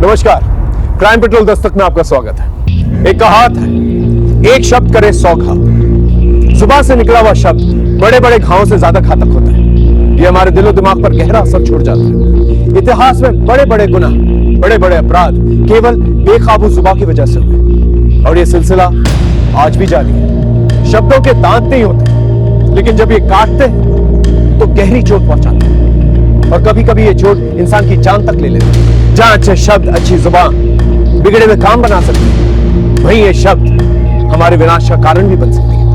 नमस्कार, crime petrol Dastak में आपका स्वागत है। एक कहावत है, एक शब्द करे 100 घाव। जुबान से निकला हुआ शब्द बड़े बड़े घावों से ज्यादा घातक होता है। ये हमारे दिलो दिमाग पर गहरा असर छोड़ जाता है। इतिहास में बड़े बड़े गुनाह, बड़े बड़े अपराध केवल बेकाबू जुबान की वजह से हुए और ये सिलसिला आज भी जारी है। शब्दों के दांत नहीं होते, लेकिन जब ये काटते हैं तो गहरी चोट पहुंचाते हैं और कभी कभी ये चोट इंसान की जान तक ले लेती है। जहां अच्छे शब्द, अच्छी जुबान बिगड़े हुए काम बना सकते हैं, वहीं ये शब्द हमारे विनाश का कारण भी बन सकती है।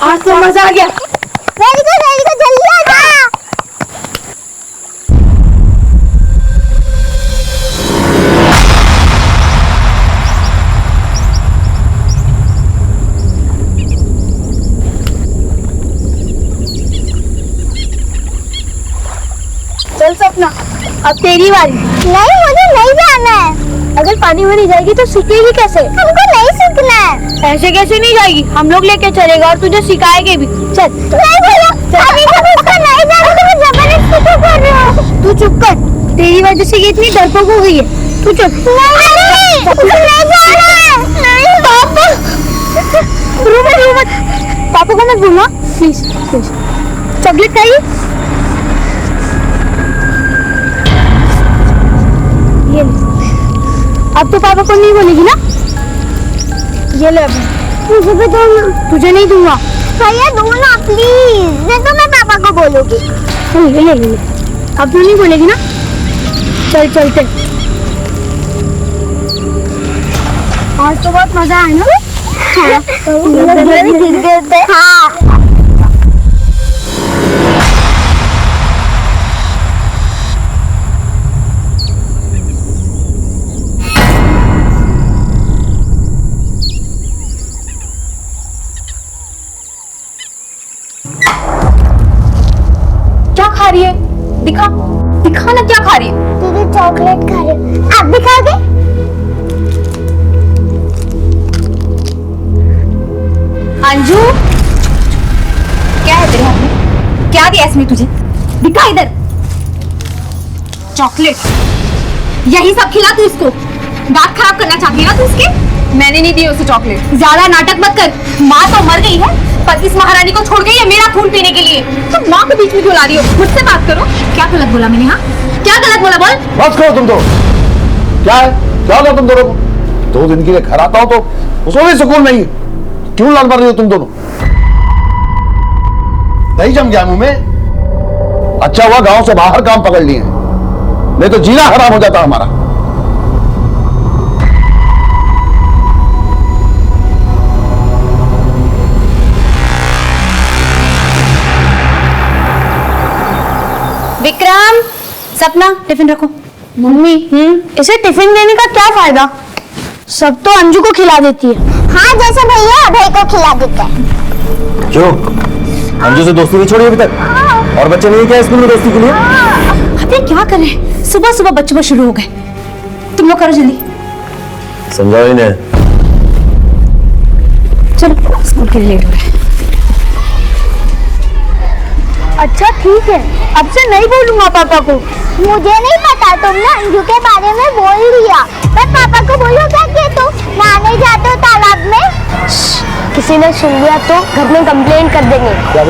आज तो मजा आ गया। वेरी गुड, जल्दी आ जा। चल सपना, अब तेरी बारी। नहीं, मुझे नहीं जाना है। अगर पानी में नहीं जाएगी तो सीखेगी कैसे? हमको नहीं सीखना है। ऐसे कैसे नहीं जाएगी? हम लोग लेके चलेगा और तुझे सिखाएंगे भी। चल। नहीं भैया, अभी तक उसको नहीं जाना तो मैं जबरदस्ती क्यों कर रही हूँ? तू चुप कर। तेरी वजह से ये इतनी डरपोक हो गई है। तू चुप। नहीं, नहीं जाना है। नहीं पापा। रो मत। पापा को मत बोलना, प्लीज। चॉकलेट खाइए। ये ले। अब तो पापा को नहीं बोलेगी ना? ये ले मुझे भी दो ना। तुझे नहीं दूंगा। भैया दो ना प्लीज, नहीं तो मैं पापा को बोलूंगी। ये ले। अब तू नहीं बोलेगी ना? चल चलते। आज तो बहुत मजा आया ना? हाँ। गिर गए थे। हाँ। क्या खा रही है? दिखा ना, क्या खा रही है? दीदी चॉकलेट खा रही है। आप भी खाओगे? अंजू, क्या है तेरे हाथ में? क्या दिया इसमें तुझे? दिखा इधर। चॉकलेट। यही सब खिला तू इसको? दांत खराब करना चाहती है ना तू इसके? मैंने नहीं दी उसे चॉकलेट। ज्यादा नाटक मत कर। माँ तो मर गई है, पर इस महारानी को छोड़ गई है मेरा खून पीने के लिए। तुम माँ को बीच में क्यों ला रही हो? मुझसे बात करो। क्या गलत बोला मैंने? हाँ, क्या गलत बोला? बोल। बस करो तुम तो। क्या है? क्या होगा तुम दोनों को? 2 दिन के लिए घर आता हो तो उसमें भी सुकून नहीं। क्यों लड़ मर रही हो तुम दोनों? दही जम गया मुंह में। अच्छा हुआ गांव से बाहर काम पकड़ लिए, नहीं तो जीना हराम हो जाता हमारा। विक्रम, सपना, टिफिन रखो। मम्मी, इसे टिफिन देने का क्या फायदा? सब तो अंजू को खिला देती है। हाँ, जैसे भैया अभय को खिला देते हैं। क्यों? अंजू से दोस्ती नहीं छोड़ी अभी तक? और बच्चे नहीं क्या स्कूल में दोस्ती के लिए? अबे क्या करें, सुबह सुबह बच्चे शुरू हो गए। तुम लोग करो जल्दी। समझाओ इन्हें। चलो, स्कूल के लिए लेट हो रहा है। अच्छा ठीक है, अब से नहीं बोलूंगा पापा को। मुझे नहीं पता, तुमने अंजू के बारे में बोल दिया। पर पापा को बोलो क्या कि तुम नहाने जाते हो तालाब में? किसी ने सुन लिया तो घर में कंप्लेन कर देंगे। क्या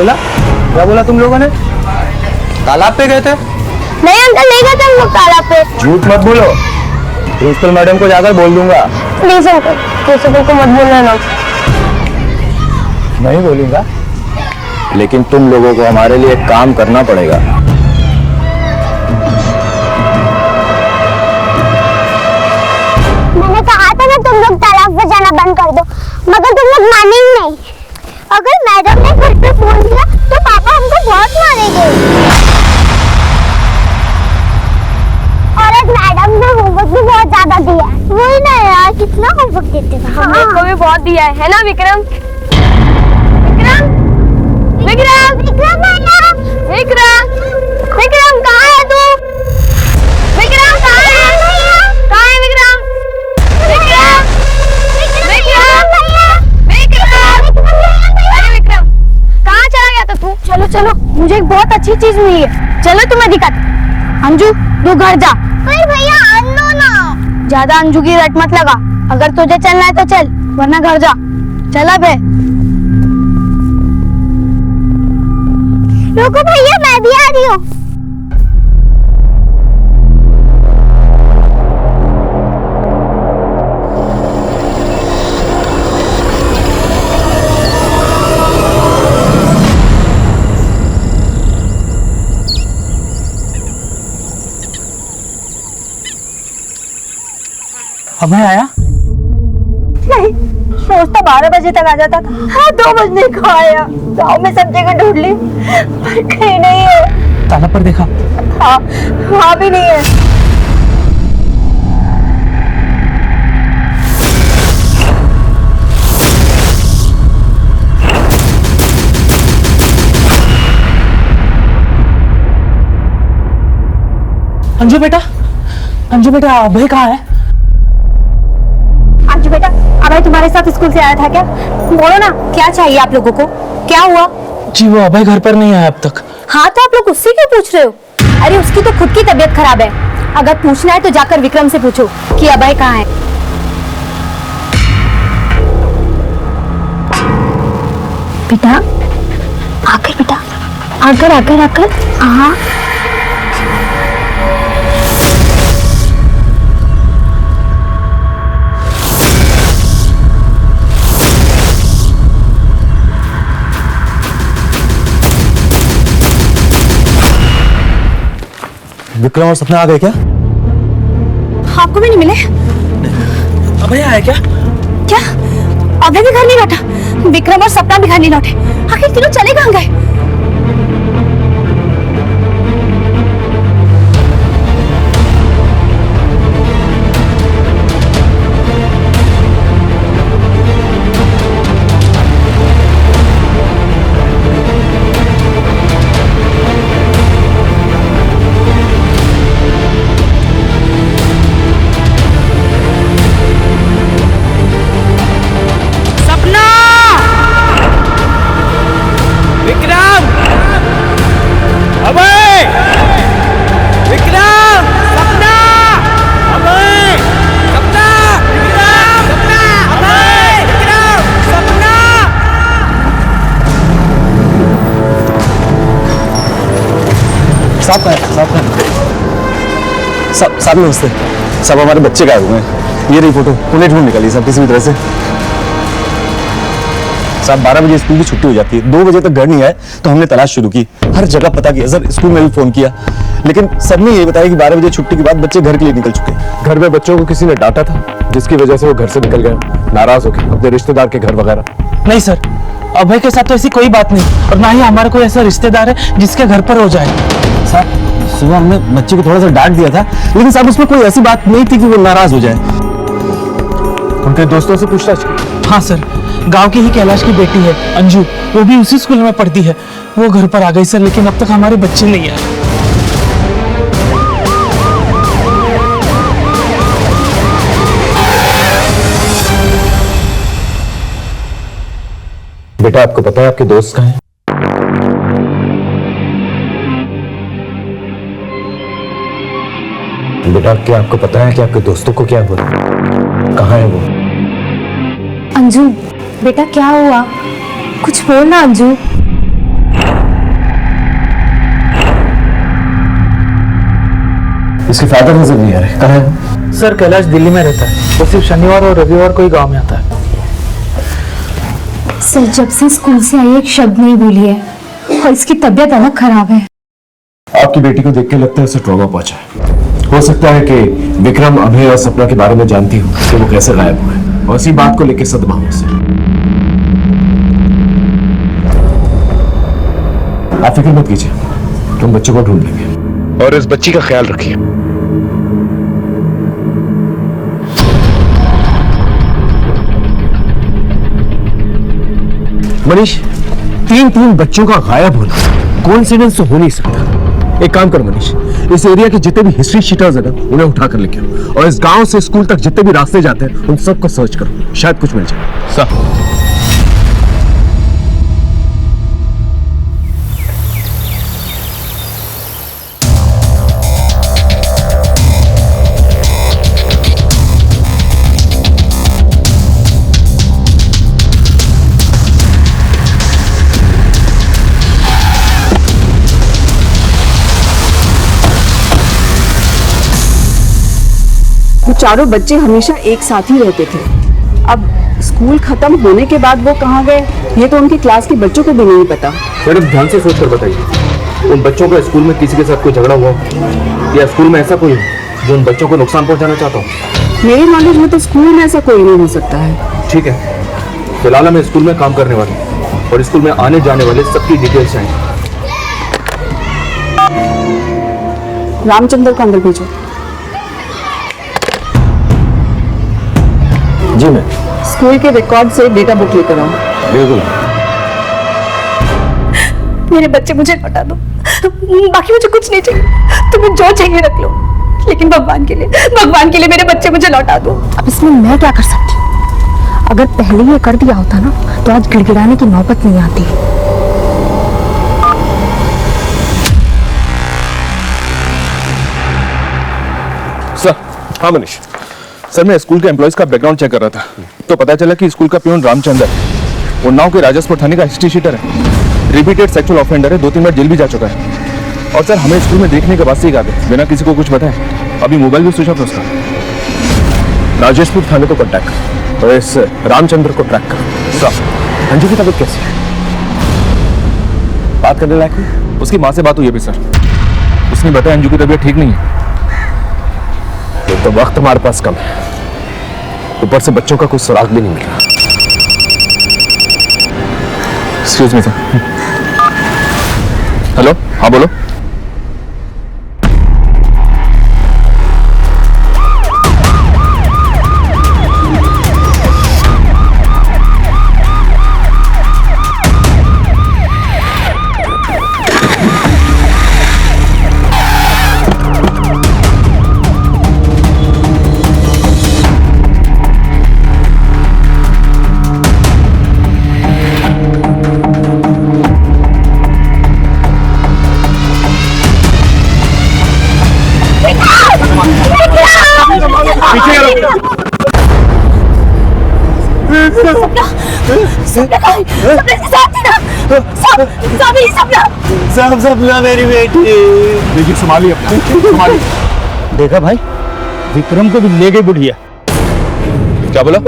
बोला तुम लोगों ने? तालाब पे गए थे? नहीं अंकल, नहीं गए थे हम लोग तालाब पे। झूठ मत बोलो, प्रिंसिपल मैडम को जाकर बोल दूंगा। प्लीज अंकल, प्रिंसिपल को मत बोलना ना। नहीं बोलूंगा, लेकिन तुम लोगों को हमारे लिए एक काम करना पड़ेगा। मैंने कहा था ना तुम लोग तालाब पे जाना बंद कर दो, मगर तुम लोग माने ही नहीं। अगर मैडम ने घर पे फोन किया तो पापा हमको बहुत मारेंगे। और आज मैडम ने होमवर्क भी बहुत ज्यादा दिया है। वही ना यार, कितना होमवर्क देते हैं। हमने को भी बहुत दिया है ना विक्रम? विक्रम, विक्रम, विक्रम भैया, विक्रम, विक्रम कहाँ है तू? विक्रम कहाँ है? कहाँ है विक्रम? विक्रम, विक्रम, विक्रम, विक्रम, मुझे एक बहुत अच्छी चीज मिली है, चलो तुम्हें दिखाती। अंजू तू घर जा। पर भैया अन्नू ना। ज्यादा अंजू की रट मत लगा, अगर तुझे चलना है तो चल, वरना घर जा। चला बे। रुको भैया, मैं भी आ रही हूँ। अभय आया? नहीं, रोज तो 12 बजे तक आ जाता था। हाँ, 2 बजने को आया। गाँव में सब जगह ढूंढ ली, पर कहीं नहीं है। ताला पर देखा? हाँ, वहाँ भी नहीं है। अंजू बेटा अभय कहाँ है? अंजू बेटा, अभय तुम्हारे साथ स्कूल से आया था क्या? बोलो ना, क्या चाहिए आप लोगों को? क्या हुआ? जी वो अभय घर पर नहीं आया अब तक। हाँ तो आप लोग उससे क्यों पूछ रहे हो? अरे उसकी तो खुद की तबीयत खराब है। अगर पूछना है तो जाकर विक्रम से पूछो कि अभय कहाँ है। बेटा आकर, बेटा आकर। हाँ विक्रम और सपना आ गए क्या? आपको भी नहीं मिले? अभय आया क्या? क्या अभय भी घर नहीं लौटा? विक्रम और सपना भी घर नहीं लौटे? आखिर तीनों चले कहाँ गए? साहब नमस्ते। सब हमारे बच्चे गायब हुए हैं। ये रही फोटो, उन्हें ढूंढ निकाली साहब किसी भी तरह से। साहब 12 बजे स्कूल की छुट्टी हो जाती है, 2 बजे तक घर नहीं आए तो हमने तलाश शुरू की, हर जगह पता किया सर, स्कूल में भी फोन किया, लेकिन सबने ये बताया कि 12 बजे छुट्टी के बाद बच्चे घर के लिए निकल चुके हैं। घर में बच्चों को किसी ने डांटा था, जिसकी वजह से वो घर से निकल गए, नाराज होके अपने रिश्तेदार के घर वगैरह। नहीं सर, अभय के साथ तो ऐसी कोई बात नहीं, और ना ही हमारा कोई ऐसा रिश्तेदार है जिसके घर पर हो जाए। साहब सुबह हमने बच्चे को थोड़ा सा डांट दिया था, लेकिन साहब उसमें कोई ऐसी बात नहीं थी कि वो नाराज हो जाए। उनके दोस्तों से पूछताछ की? हाँ सर, गांव की ही कैलाश की बेटी है अंजू, वो भी उसी स्कूल में पढ़ती है। वो घर पर आ गई सर, लेकिन अब तक हमारे बच्चे नहीं आए। बेटा आपको पता है आपके दोस्त कहाँ हैं? बेटा क्या आपको पता है कि आपके दोस्तों को क्या हुआ? कहाँ है वो? अंजू बेटा क्या हुआ? कुछ बोल ना अंजू। इसके फादर नजर नहीं आ रहे, कहाँ है वो? सर कैलाश दिल्ली में रहता है, वो सिर्फ शनिवार और रविवार को ही गाँव में आता है। सर जब से स्कूल से आई एक शब्द नहीं बोली है, और इसकी तबीयत अलग खराब है। आपकी बेटी को देख के लगता है उसे ट्रॉमा पहुंचा है। हो सकता है कि विक्रम, अभय और सपना के बारे में जानती हो कि वो कैसे गायब हुए, और इसी बात को लेकर सदमा हो उसे। आप फिक्र मत कीजिए, तुम बच्चों को ढूंढ लेंगे, और इस बच्ची का ख्याल रखिए। मनीष, तीन बच्चों का गायब होना कोइंसिडेंस तो हो नहीं सकता। एक काम करो मनीष, इस एरिया के जितने भी हिस्ट्री शीटर्स हैं ना, उन्हें उठाकर लेके आओ, और इस गांव से स्कूल तक जितने भी रास्ते जाते हैं उन सबको सर्च करो, शायद कुछ मिल जाए। सर चारों बच्चे हमेशा एक साथ ही रहते थे। अब स्कूल खत्म होने के बाद वो कहाँ गए ये तो उनकी क्लास के बच्चों को भी नहीं पता। मैडम ध्यान से सोच कर बताइए, उन बच्चों का स्कूल में किसी के साथ कोई झगड़ा हुआ या स्कूल में ऐसा कोई जो उन बच्चों को नुकसान पहुंचाना चाहता हो? मेरे नॉलेज में तो स्कूल में ऐसा कोई नहीं हो सकता है। ठीक है, फिलहाल मैं स्कूल में काम करने वाला हूँ और स्कूल में आने जाने वाले सबकी डिटेल्स चाहिए। रामचंद्र को अंदर भेजो। जी मैं स्कूल के रिकॉर्ड से डेटा बुक लेकर आओ। बिल्कुल। मेरे बच्चे मुझे लौटा दो, बाकी मुझे कुछ नहीं चाहिए, तुम्हें जो चाहिए रख लो, लेकिन भगवान के लिए मेरे बच्चे मुझे लौटा दो। अब इसमें मैं क्या कर सकती हूँ? अगर पहले ये कर दिया होता ना तो आज गिड़गिड़ाने की नौबत नहीं आती। सर। हाँ मनीष सर, मैं स्कूल के एम्प्लॉयज का बैकग्राउंड चेक कर रहा था तो पता चला कि स्कूल का प्यून रामचंद्र उन्नाव के राजस्पुर थाने का हिस्ट्री शीटर है, रिपीटेड सेक्सुअल ऑफेंडर है, 2-3 बार जेल भी जा चुका है। और सर हमें स्कूल में देखने के बाद से ही आ गए बिना किसी को कुछ बताए। अभी मोबाइल भी स्विच ऑफ है उसका। राजस्पुर थाने को कॉन्टैक्ट कर और इस रामचंद्र को ट्रैक कर। सर अंजू की तबीयत कैसी है? बात करने लायक हुई? उसकी माँ से बात हुई अभी सर, उसने बताया अंजू की तबीयत ठीक नहीं है। तो वक्त हमारे पास कम है, ऊपर से बच्चों का कोई सुराग भी नहीं मिल रहा। Excuse me sir. हेलो, हाँ बोलो। सब सपना मेरी बेटी। देखिए संभालिए अपना, संभालिए। देखा भाई, विक्रम को भी ले गई बुढ़िया। क्या बोला?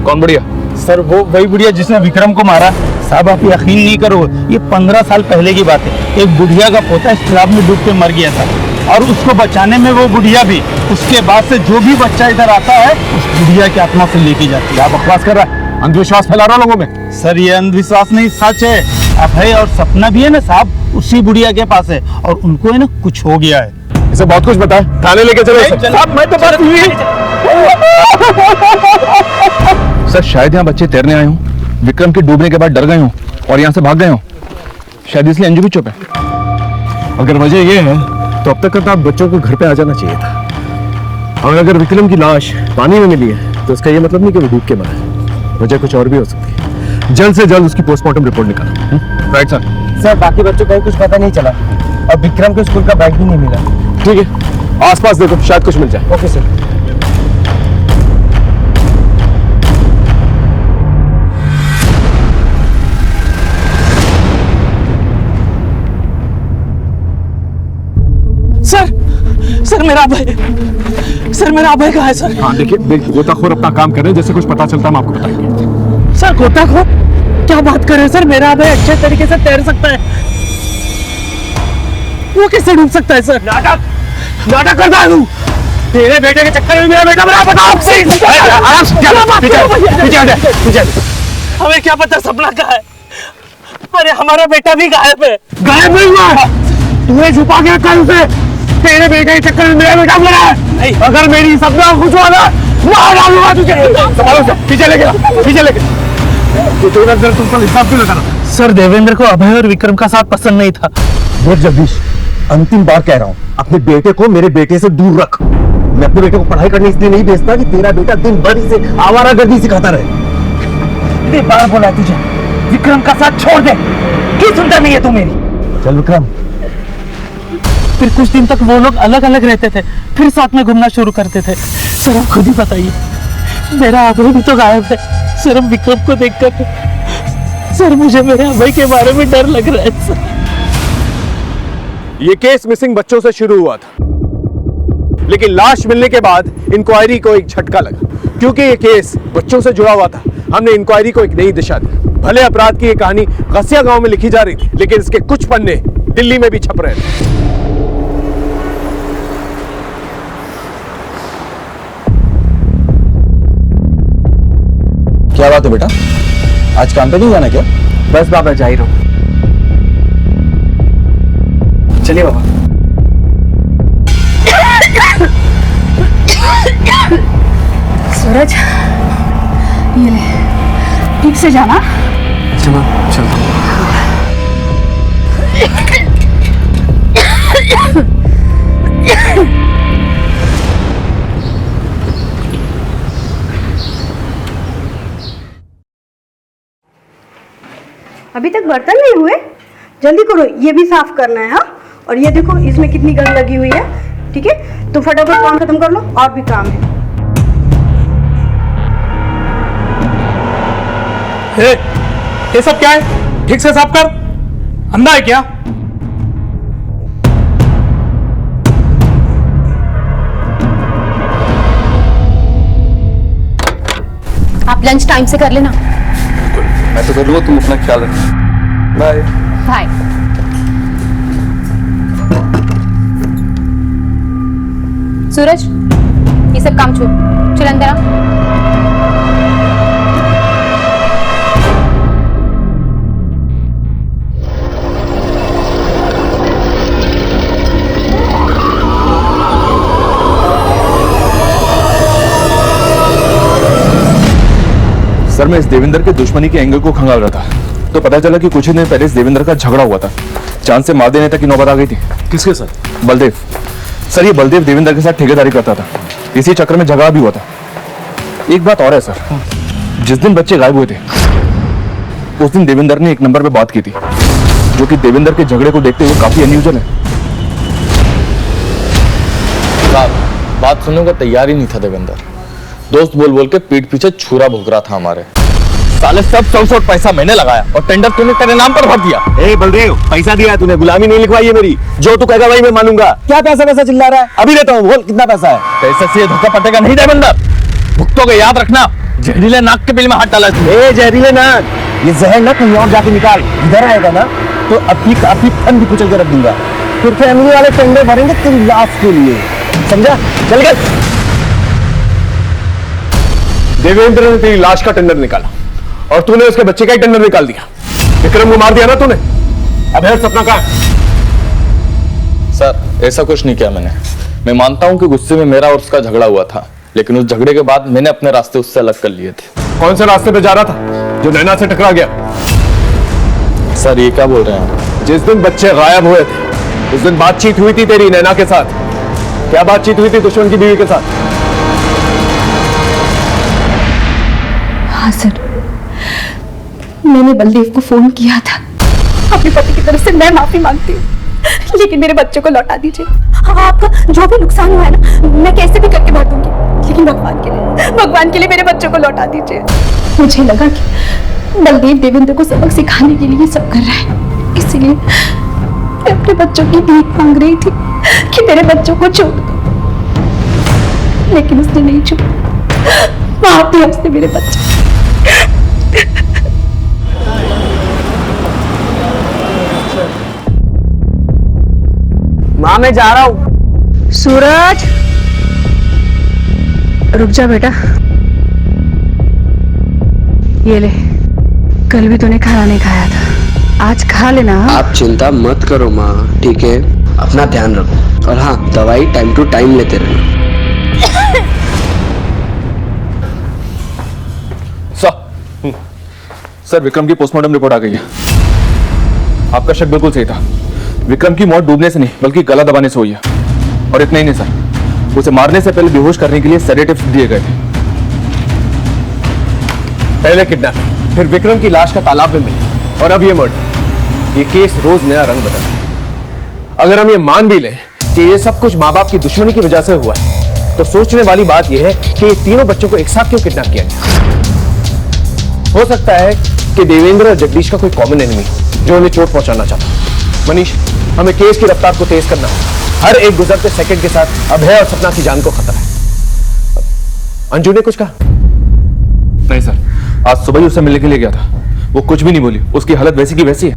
कौन बढ़िया? सर वो वही बुढ़िया जिसने विक्रम को मारा। साहब आप यकीन नहीं करो, ये 15 साल पहले की बात है। एक बुढ़िया का पोता इस तालाब में डूब के मर गया था और उसको बचाने में वो बुढ़िया भी। उसके बाद से जो भी बच्चा इधर आता है उस बुढ़िया की आत्मा से लेके जाती है। आप बकवास कर रहा है, अंधविश्वास फैला रहा लोगों में। सर ये अंधविश्वास नहीं, सच है। अभय और सपना भी है ना साहब, उसी बुढ़िया के पास है और उनको है ना कुछ हो गया है। इसे बहुत कुछ बताया, थाने लेके चलो इसे। साहब मैं तो बात हुई। सर शायद यहाँ बच्चे तैरने आए हों, विक्रम के डूबने के बाद डर गए हों और यहाँ से भाग गए हों, शायद इसलिए अंजू भी चुप है। अगर वजह ये है तो अब तक आप बच्चों को घर पे आ जाना चाहिए था। और अगर विक्रम की लाश पानी में मिली है तो इसका ये मतलब नहीं कि वो डूब के मरा है, वजह कुछ और भी हो सकती है। जल्द से जल्द उसकी पोस्टमार्टम रिपोर्ट निकालो। Right sir. सर बाकी बच्चों को कुछ पता नहीं चला और विक्रम को स्कूल का बैग भी नहीं मिला। ठीक है, आसपास देखो शायद कुछ मिल जाए। Okay sir. सर मेरा अभय, सर मेरा अभय कहाँ है सर? हाँ देखिए, गोताखोर अपना काम कर रहे हैं, जैसे कुछ पता चलता है हम आपको बताएंगे। सर गोताखोर क्या बात कर रहे हैं सर? मेरा अभय अच्छे तरीके से तैर सकता है, वो कैसे डूब सकता है सर? नाटक करता है तू। तेरे बेटे के चक्कर में मेरा बेटा मरा, बताओ। हमें क्या पता सपना कहाँ है? अरे हमारा बेटा भी गायब है। गायब नहीं हुआ, तूने छुपा के रखा है उसे। तेरे बेटे के चक्कर में मेरा बेटा मरा है। अगर मेरी सपना कुछ हुआ ना, मार डालूंगा तुझे। संभालो से, पीछे लेके जाओ, पीछे लेके। तो इधर तुम कल हिसाब क्यों लगाना? सर देवेंद्र को अभय और विक्रम का साथ पसंद नहीं था। देख जगदीश, अंतिम बार कह रहा हूँ, अपने बेटे को मेरे बेटे से दूर रख। मैं अपने बेटे को पढ़ाई करने इसलिए नहीं भेजता कि तेरा बेटा दिन भर इसे आवारागर्दी सिखाता रहे। कितनी बार बोला तुझे विक्रम का साथ छोड़ दे, क्यों सुनता नहीं है तू मेरी? चल विक्रम। फिर कुछ दिन तक वो लोग अलग अलग रहते थे, फिर साथ में घूमना शुरू करते थे। सर आप खुद ही बताइए, मेरा अभय भी तो गायब है। सर अब विक्रम को देखकर सर मुझे मेरे अभय के बारे में डर लग रहा है सर। ये केस मिसिंग बच्चों से शुरू हुआ था। लेकिन लाश मिलने के बाद इंक्वायरी को एक झटका लगा, क्योंकि ये केस बच्चों से जुड़ा हुआ था। हमने इंक्वायरी को एक नई दिशा दी। भले अपराध की ये कहानी गसिया गांव में लिखी जा रही थी, लेकिन इसके कुछ पन्ने दिल्ली में भी छप रहे थे। क्या बात है बेटा, आज काम पे नहीं जाना क्या? बस बाबा जा ही रहा हूं। चलिए बाबा। सूरज, ये ले, ठीक से जाना। चलो चलता हूं। अभी तक बर्तन नहीं हुए, जल्दी करो, ये भी साफ करना है। हाँ, और ये देखो इसमें कितनी गंद लगी हुई है। ठीक है, तो फटाफट काम खत्म कर लो, और भी काम है। ये सब क्या है? ठीक से साफ कर। अंधा है क्या? आप लंच टाइम से कर लेना। मैं तो करूँगा, तुम अपना ख्याल रखना। Bye bye. सूरज, ये सब काम छोड़, चल अंदर आ। सर, मैं इस देवेंद्र के दुश्मनी के एंगल को खंगाल रहा था, तो पता चला कि कुछ ही दिन पहले इस देवेंद्र का झगड़ा हुआ था। चांद से मार देने तक की नौबत आ गई थी। किसके साथ? बलदेव। सर, ये बलदेव देवेंद्र के साथ ठेकेदारी करता था, इसी चक्कर में झगड़ा भी हुआ था। एक बात और है सर, जिस दिन बच्चे गायब हुए थे उस दिन देवेंद्र ने एक नंबर पे बात की थी, जो कि देवेंद्र के झगड़े को देखते हुए काफी अनयूजुअल है। बात सुनने को तैयार ही नहीं था देवेंद्र। दोस्त बोल बोल के पीठ पीछे छुरा भोग रहा था हमारे। साले सब 100 पैसा मैंने लगाया और टेंडर तूने तेरे नाम पर भर दिया। ए बलदेव, पैसा दिया है तूने, गुलामी नहीं लिखवाई है मेरी। जो तू कहेगा वही मैं मानूंगा। क्या पैसा पैसा चिल्ला रहा है? अभी देता हूँ, बोल कितना पैसा है? पैसे से धोखा पटेगा नहीं देवेंद्र। भुगतोगे, याद रखना। जहरीले नाक के बिल में हाथ डाला तूने। ए जहरीले नाक, ये जहर ना कहीं और जाके निकाल। इधर आएगा ना तो अपनी काफी फन भी कुचल के रख दूंगा। फिर फैमिली वाले टेंडर भरेंगे तेरी लाश के लिए, समझा? चल गए। देवेंद्र ने तेरी लाश का टेंडर निकाला और तूने उसके बच्चे का ही टेंडर निकाल दिया। विक्रम को मार दिया ना तूने। अब है सपना कहां? सर, ऐसा कुछ नहीं किया मैंने। मैं मानता हूँ कि गुस्से में मेरा और उसका झगड़ा हुआ था, लेकिन उस झगड़े के बाद मैंने अपने रास्ते उससे अलग कर लिए थे। कौन से रास्ते पे जा रहा था जो नैना से टकरा गया? सर, ये क्या बोल रहे हैं? जिस दिन बच्चे गायब हुए थे उस दिन बातचीत हुई थी तेरी नैना के साथ। क्या बातचीत हुई थी दुश्मन की बीवी के साथ? हाँ सर, मैंने बलदेव को फोन किया था। अपने पति की तरफ से मैं माफी मांगती हूँ, लेकिन मेरे बच्चों को लौटा दीजिए। हाँ, आपका जो भी नुकसान हुआ है ना, मैं कैसे भी करके भर दूंगी, लेकिन भगवान के लिए मेरे बच्चों को लौटा दीजिए। मुझे लगा कि बलदेव देवेंद्र को सबक सिखाने के लिए सब कर रहा है, इसलिए मैं अपने बच्चों की भीख मांग रही थी कि मेरे बच्चों को छोड़ दो, लेकिन उसने नहीं छोड़ा। आप भी हंसते मेरे बच्चे। माँ, मैं जा रहा हूँ। सूरज, रुक जा बेटा, ये ले, कल भी तूने खाना नहीं खाया था, आज खा लेना। आप चिंता मत करो माँ, ठीक है? अपना ध्यान रखो, और हाँ, दवाई टाइम टू टाइम लेते रहना। सर, विक्रम की पोस्टमार्टम रिपोर्ट आ गई है। आपका शक बिल्कुल सही था। विक्रम की मौत डूबने से नहीं बल्कि गला दबाने से हुई है। और इतना ही नहीं सर, उसे मारने से पहले बेहोश करने के लिए सेडेटिव्स दिए गए थे। पहले किडनैप, फिर विक्रम की लाश का तालाब में मिली, और अब ये मर्डर। ये केस रोज नया रंग बदल रहा है। अगर हम ये मान भी लें कि ये सब कुछ माँ बाप की दुश्मनी की वजह से हुआ है, तो सोचने वाली बात यह है कि ये तीनों बच्चों को एक साथ क्यों किडनैप किया गया? हो सकता है कि देवेंद्र और जगदीश का कोई कॉमन एनिमी जो उन्हें चोट पहुंचाना चाहता। मनीष, हमें केस की रफ्तार को तेज करना है। हर एक गुजरते सेकंड के साथ अभय और सपना की जान को खतरा है। अंजू ने कुछ कहा? नहीं सर, आज सुबह ही उससे मिलने के लिए गया था, वो कुछ भी नहीं बोली, उसकी हालत वैसी की वैसी है।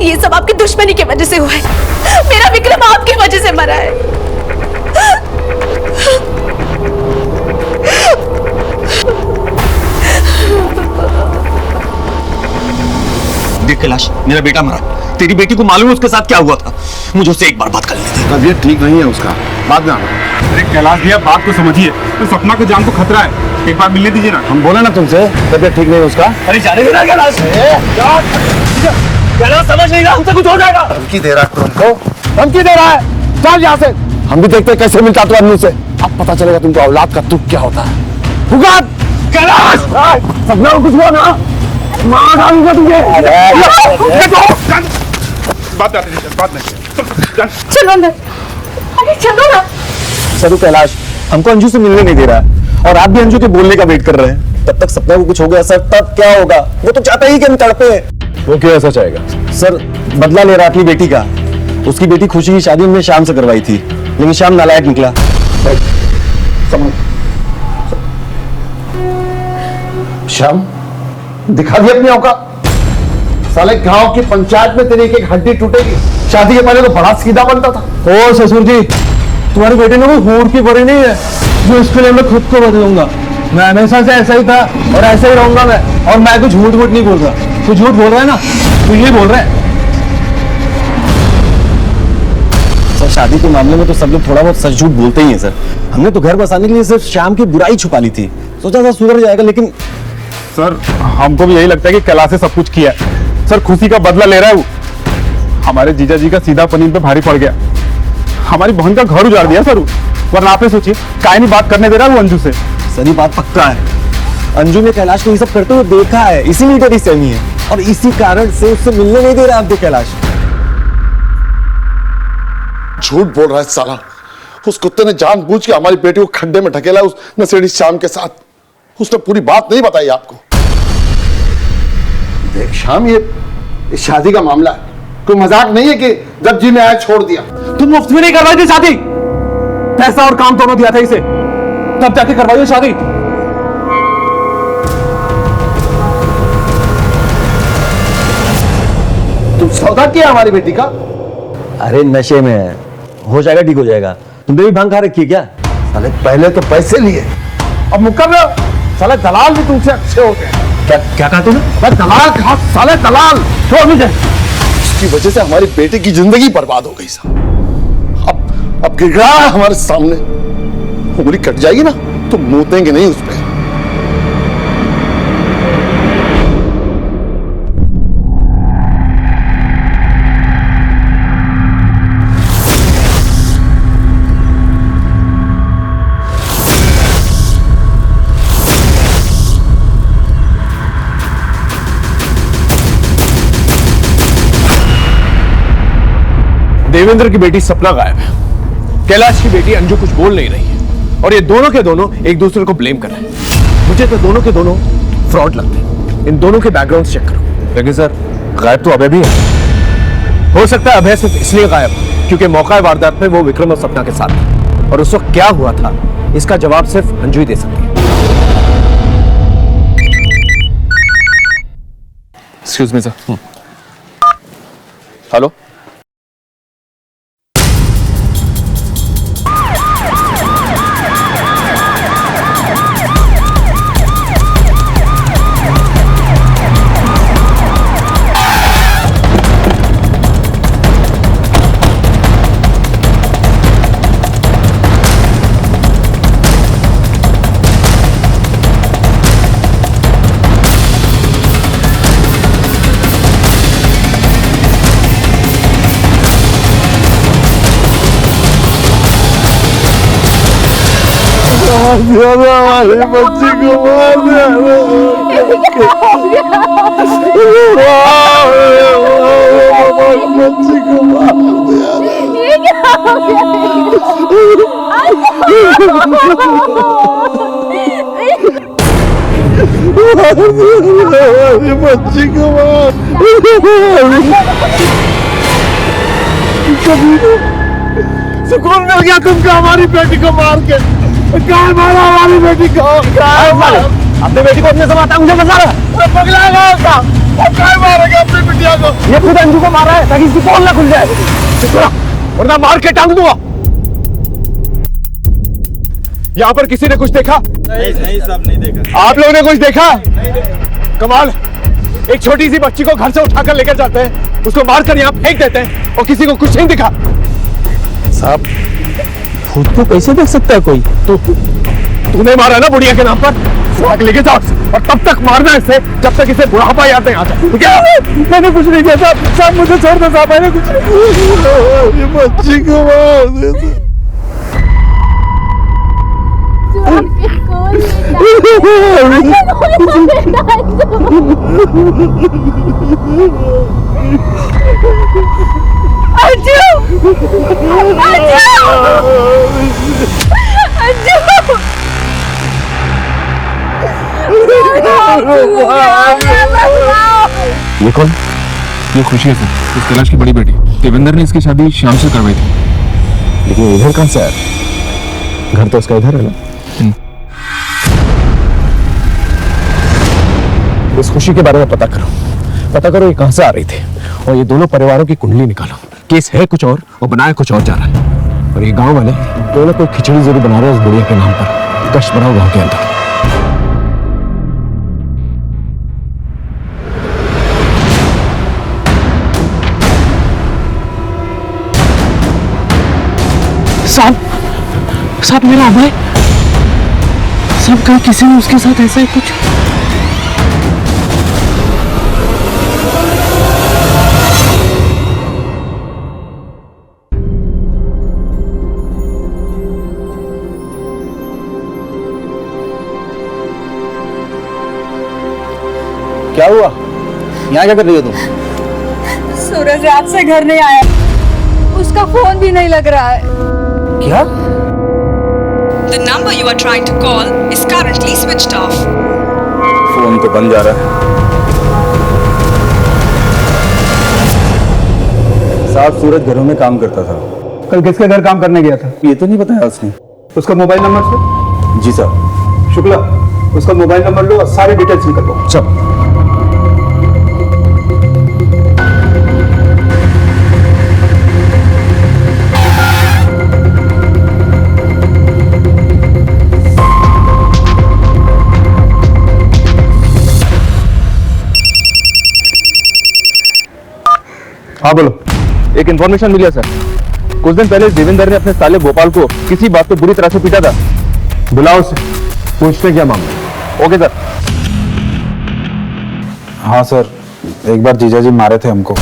ये सब आपकी दुश्मनी की वजह से हुआ है। मेरा विक्रम आपकी वजह से मरा है। देख कैलाश, मेरा बेटा मरा, तेरी बेटी को मालूम है उसके साथ क्या हुआ था? मुझे उससे एक बार बात कर लेने दे। तबीयत ठीक नहीं है उसका, बाद में आना। अरे कैलाश भैया, बात को समझिए, तो सपना को जान को खतरा है, एक बार मिलने दीजिए ना। हम बोले ना तुमसे तबीयत ठीक नहीं है उसका। अरे जाने देना कैलाश, कैलाश समझ नहीं रहा, हमसे कुछ हो जाएगा। धमकी दे रहा है तुमको, धमकी दे रहा है। चल यहाँ से, हम भी देखते हैं कैसे मिलता तू अन्नू से। अब पता चलेगा तुमको औलाद का दुख क्या होता है। हुगात कैलाश, सपना को कुछ हुआ ना, मार डालूंगा तुझे। बात नहीं। चलो अंदर, अरे चलो ना। सरू कैलाश हमको अंजू से मिलने नहीं दे रहा है और आप भी अंजू के बोलने का वेट कर रहे हैं। तब तक सपना को कुछ हो गया सर, तब क्या होगा? वो तो चाहता ही कि हम तड़पे। वो क्यों ऐसा चाहेगा? सर बदला ले रहा अपनी बेटी का। उसकी बेटी खुशी की शादी हमने शाम से करवाई थी, लेकिन शाम नालायक निकला। शाम दिखा दी अपनी औकात। साले गांव की पंचायत में तेरी एक हड्डी टूटेगी। शादी के पहले तो बड़ा सीधा बनता था। ओ ससुर जी, तुम्हारे बेटे ने वो हूर की परी नहीं है जो इसके लिए मैं खुद को बदलूंगा। मैं हमेशा से ऐसा ही था और ऐसे ही रहूंगा मैं। और मैं कुछ झूठ मूठ नहीं बोल रहा। तू झूठ बोल रहा है ना, तू ये बोल रहा है। सर शादी के मामले में तो सब लोग थोड़ा बहुत सच झूठ बोलते ही हैं सर। हमने तो घर बसाने के लिए सिर्फ शाम की बुराई छुपा ली थी, सोचा था सुधर जाएगा, लेकिन सर हमको भी यही लगता है कि कैलाश से सब कुछ किया है। सर खुशी का बदला ले रहा है वो। हमारे जीजा जी का सीधा पनीर पे भारी पड़ गया। हमारी बहन का घर उजाड़ दिया सर, वरना आपने सोचिए काय नहीं बात करने दे रहा है वो अंजू से। सर ये बात पक्का है, अंजू ने कैलाश को ये सब करते हुए देखा है, इसीलिए तेरी सहमी है और इसी कारण से उससे मिलने नहीं दे रहा आपको कैलाश। झूठ बोल रहा है साला। उस कुत्ते ने जानबूझ के हमारी बेटी को खड्डे में ढकेला उस नशेड़ी शाम के साथ। उसने पूरी बात नहीं बताई आपको। देख शाम, ये शादी का मामला है, कोई मजाक नहीं है कि जब जी में आया छोड़ दिया। तुम मुफ्त में नहीं करवाई थी शादी, पैसा और काम दोनों दिया था इसे, तब जाके करवाई शादी। तुम सौदा किया हमारी बेटी का? अरे नशे में है, हो जाएगा, ठीक हो जाएगा। तुमने भी भांग खा रखी है क्या? साले पहले तो पैसे लिए, अब मुकर रहे हो। साले दलाल भी तुमसे अच्छे होते हैं। क्या कहा तूने? दलाल कहा, साले दलाल। छोड़ मुझे। इसकी वजह से हमारी बेटी की जिंदगी बर्बाद हो गई साहब। अब गिड़गिड़ा है हमारे सामने। उंगली कट जाएगी ना तो मूतेंगे नहीं उस पर। देवेंद्र की बेटी सपना गायब है, कैलाश की बेटी अंजू कुछ बोल नहीं रही है और ये दोनों के दोनों एक दूसरे को ब्लेम कर रहे हैं। मुझे तो दोनों के दोनों फ्रॉड लगते हैं। इन दोनों के बैकग्राउंड चेक करो। लेकिन सर गायब तो अभय भी है। हो सकता है अभय सिर्फ इसलिए गायब क्योंकि मौका वारदात में वो विक्रम और सपना के साथ था और उस वक्त क्या हुआ था इसका जवाब सिर्फ अंजू ही दे सकती है। Excuse me sir. हेलो, दिया ना, हमारे बच्चे को मार दिया ना। हमारे बच्चे को मार दिया ना। ये क्या हो हमारे बच्चे को मार। सुकून मिल गया तुमको हमारी बेटी को मार के। क्या मारा हमारी बेटी को? अपने बेटी को अपने से मारता मुझे बता रहा पगला उसका। क्या मारेगा अपनी बिटिया को? ये खुद अंजू को मारा है ताकि इसकी पोल ना खुल जाए, वरना मार के टांग दूंगा। यहाँ पर किसी ने कुछ देखा? नहीं साहब, नहीं देखा। आप लोगों ने कुछ देखा? कमाल, एक छोटी सी बच्ची को घर से उठाकर लेकर जाते हैं, उसको मारकर यहाँ फेंक देते हैं और किसी को कुछ नहीं दिखा। साहब खुद को कैसे देख सकता है कोई? तूने मारा ना बुढ़िया के नाम पर, सुहाग लेके जाओ और तब तक मारना इसे जब तक इसे बुढ़ापा याद नहीं आता। ठीक है? मैंने कुछ नहीं किया साहब, साहब मुझे छोड़ दो साहब, मैंने कुछ नहीं। ये बच्ची को मार देते। ये कौन? ये खुशी है सर, इस कैलाश की बड़ी बेटी। देवेंद्र ने इसकी शादी शाम से करवाई थी। लेकिन इधर कहाँ से आया? घर तो उसका इधर है ना। इस खुशी के बारे में पता करो ये कहां से आ रही थी, और ये दोनों परिवारों की कुंडली निकालो। केस है कुछ और बनाया कुछ और जा रहा है, और ये गांव वाले दोनों कोई खिचड़ी जरूर बना रहे हैं उस बुढ़िया के नाम पर। कष्ट बनाओ गांव के अंदर। साहब मेरा अभय साहब, कहीं किसी ने उसके साथ ऐसा ही कुछ? क्या हुआ? यहाँ क्या कर रही हो तुम? सूरज रात से घर नहीं आया, उसका फोन भी नहीं लग रहा है। क्या? The number you are trying to call is currently switched off. Phone तो बंद जा रहा है। साहब सूरज घरों में काम करता था। कल किसके घर काम करने गया था? ये तो नहीं बताया उसने। उसका मोबाइल नंबर से? जी साहब। शुक्ला, उसका मोबाइल नंबर लो और सारी डिटेल्स निकलो। सब हाँ बोलो। एक इन्फॉर्मेशन मिली है सर, कुछ दिन पहले देवेंद्र ने अपने साले गोपाल को किसी बात पे बुरी तरह से पीटा था। बुलाओ उसे, पूछते क्या मामला। Okay sir. हाँ सर, एक बार जीजा जी मारे थे हमको।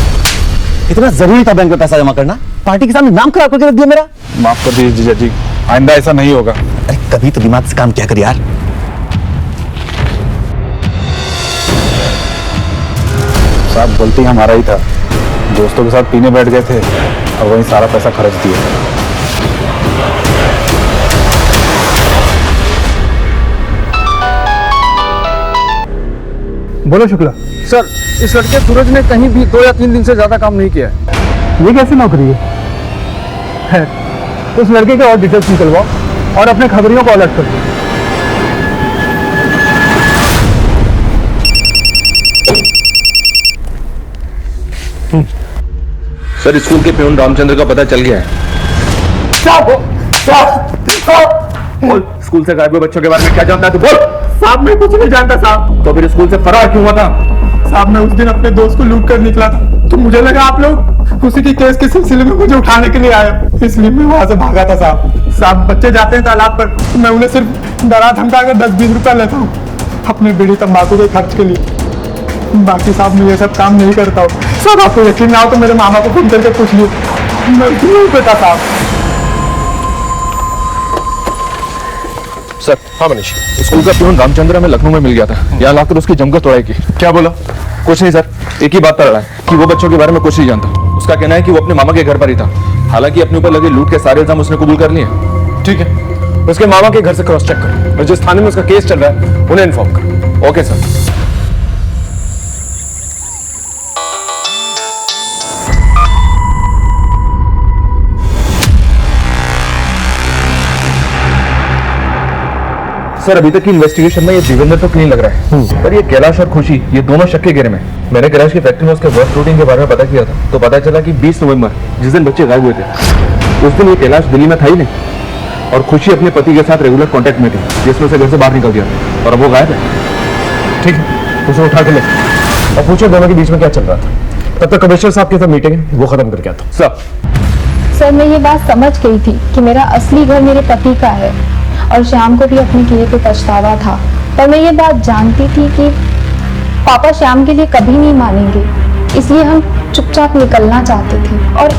इतना जरूरी था बैंक में पैसा जमा करना? पार्टी के सामने नाम खराब करके रख दिया मेरा। माफ कर दीजिए जीजा जी, आइंदा ऐसा नहीं होगा। अरे कभी तो दिमाग से काम क्या कर यार। साहब गलती हमारा ही था, दोस्तों के साथ पीने बैठ गए थे और वहीं सारा पैसा खर्च दिया। बोलो शुक्ला। सर, इस लड़के सूरज ने कहीं भी 2 या 3 दिन से ज्यादा काम नहीं किया है। ये कैसी नौकरी है? उस लड़के के और डिटेल्स निकलवाओ और अपने खबरियों को अलर्ट करो। सर, स्कूल के प्यून रामचंद्र का पता चल गया है। बोल, स्कूल से गायब हुए बच्चों के बारे में क्या जानता है तू? बोल। साहब मैं कुछ नहीं जानता साहब। तो फिर स्कूल से फरार क्यों हुआ था? साहब मैं उस दिन अपने दोस्त को लूट कर निकला था, तो मुझे लगा आप लोग उसी की केस के सिलसिले में मुझे उठाने के लिए आए, इसलिए मैं वहां से भागा था साहब। साहब बच्चे जाते हैं तालाब पर, तो मैं उन्हें सिर्फ डरा धमका कर 10-20 रुपया लेता हूँ अपने बीड़ी तंबाकू के खर्च के लिए। बाकी साहब मैं ये सब काम नहीं करता हूँ। साहब आपको यकीन ना हो तो मेरे मामा को फोन करके पूछ लियो, मैं नहीं पता साहब। सर। हाँ मनीष। स्कूल का प्यून रामचंद्र हमें लखनऊ में मिल गया था। यहाँ लाकर उसकी जमकर तोड़ाई की। क्या बोला? कुछ नहीं सर, एक ही बात कर रहा है कि वो बच्चों के बारे में कुछ नहीं जानता। उसका कहना है कि वो अपने मामा के घर पर ही था। हालांकि अपने ऊपर लगे लूट के सारे इल्जाम उसने कबूल कर लिए। ठीक है, उसके मामा के घर से क्रॉस चेक करो और जिस थाने में उसका केस चल रहा है उन्हें इन्फॉर्म करो। Okay sir. सर अभी तक की इन्वेस्टिगेशन में ये देवेंद्र तो क्लीन लग रहा है, पर ये कैलाश और खुशी ये दोनों शक के घेरे में। मैंने कैलाश की फैक्ट्री में उसके वर्क रूटीन के बारे में पता किया था, तो पता चला कि 20 नवंबर जिस दिन बच्चे गायब हुए थे उस दिन ये कैलाश दिल्ली में था ही नहीं, और खुशी अपने पति के साथ रेगुलर कांटेक्ट में थी, जिसमें से घर से बाहर निकल गया और अब वो गायब है। ठीक है, उसे उठा के ले और पूछो दोनों के बीच में क्या चल रहा था। तब तक कमिश्नर साहब के साथ मीटिंग है, वो खत्म करके आता हूं। सर मैं ये बात समझ गई थी कि मेरा असली घर मेरे पति का है और श्याम को भी अपने किए पे पछतावा था, पर मैं ये बात जानती थी कि पापा श्याम के लिए कभी नहीं मानेंगे, इसलिए हम चुपचाप निकलना चाहते थे। और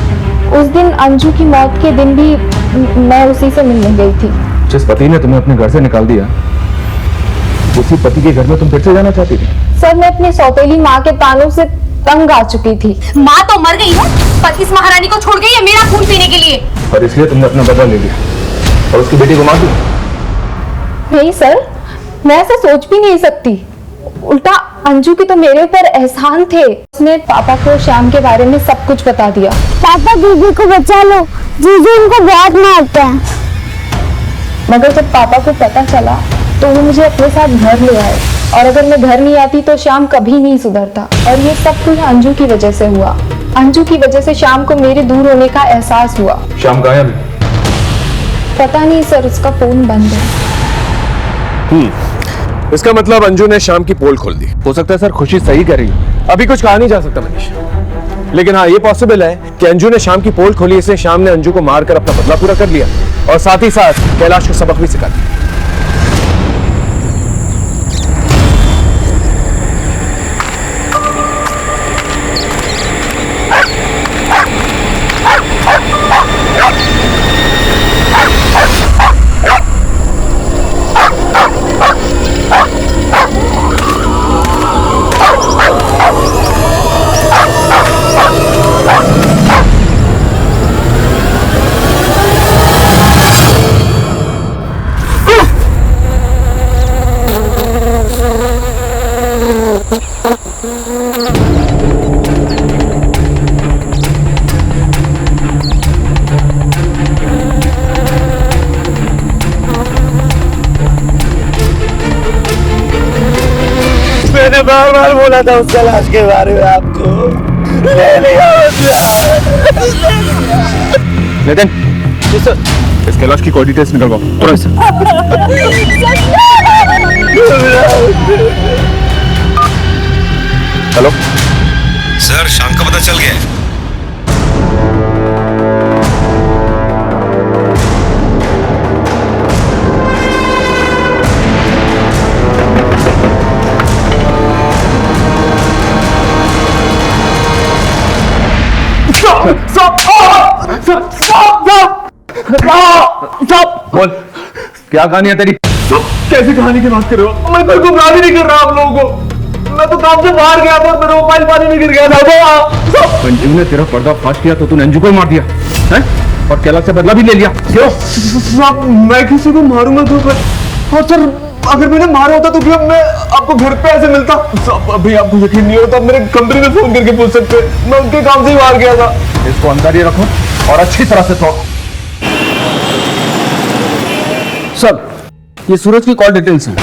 उस दिन अंजू की मौत के दिन भी मैं उसी से मिलने गई थी। जिस पति ने तुम्हें अपने घर से निकाल दिया उसी पति के घर में तुम फिर से जाना चाहती थी? सर मैं अपनी सौतेली माँ के तानों से तंग आ चुकी थी। माँ तो मर गई है पर इस महारानी को छोड़ गई है मेरा खून पीने के लिए, और इसलिए तुमने अपना बदला ले लिया और उसकी बेटी को मार दी? नहीं सर, मैं ऐसा सोच भी नहीं सकती। उल्टा अंजू की तो मेरे ऊपर एहसान थे। उसने पापा को श्याम के बारे में सब कुछ बता दिया। पापा दीदी को बचा लो, जीजू उनको बहुत मारते हैं। मगर जब पापा को पता चला तो वो मुझे अपने साथ घर ले आए, और अगर मैं घर नहीं आती तो श्याम कभी नहीं सुधरता। और ये सब कुछ अंजू की वजह से हुआ। अंजू की वजह से श्याम को मेरे दूर होने का एहसास हुआ। श्याम गायब है? पता नहीं सर, उसका फोन बंद है। इसका मतलब अंजू ने शाम की पोल खोल दी। हो सकता है सर खुशी सही कह रही है। अभी कुछ कहा नहीं जा सकता मनीष, लेकिन हाँ ये पॉसिबल है कि अंजू ने शाम की पोल खोली, इसलिए शाम ने अंजू को मारकर अपना बदला पूरा कर लिया और साथ ही साथ कैलाश को सबक भी सिखा दिया। मैंने बार बार बोला था उस कैलाश के बारे में आपको, ले लिया। नितिन, इस कैलाश की कोई डिटेल्स निकलवाओ तुरंत। हेलो सर, शाम का पता चल गया है। बोल, क्या कहानी है तेरी? कैसी कहानी की बात कर रहे हो? मैं कोई गुमराह भी नहीं कर रहा आप लोगों को। मैं तो काम से बाहर गया था, मेरा मोबाइल पानी में गिर गया था। अंजू ने तेरा पर्दा फाश किया तो तूने अंजू को मार दिया है? और कैलाश से बदला भी ले लिया? क्यों? मैं किसी को मारूंगा तो और सर अगर मैंने मारा होता तो क्या मैं आपको घर पे ऐसे मिलता? अभी आपको यकीन नहीं होता, मेरे कंपनी में फोन करके पूछ सकते, मैं उनके काम से ही बाहर गया था। इसको अंदर ही रखो और अच्छी तरह से तोड़। सर ये सूरज की कॉल डिटेल्स हैं।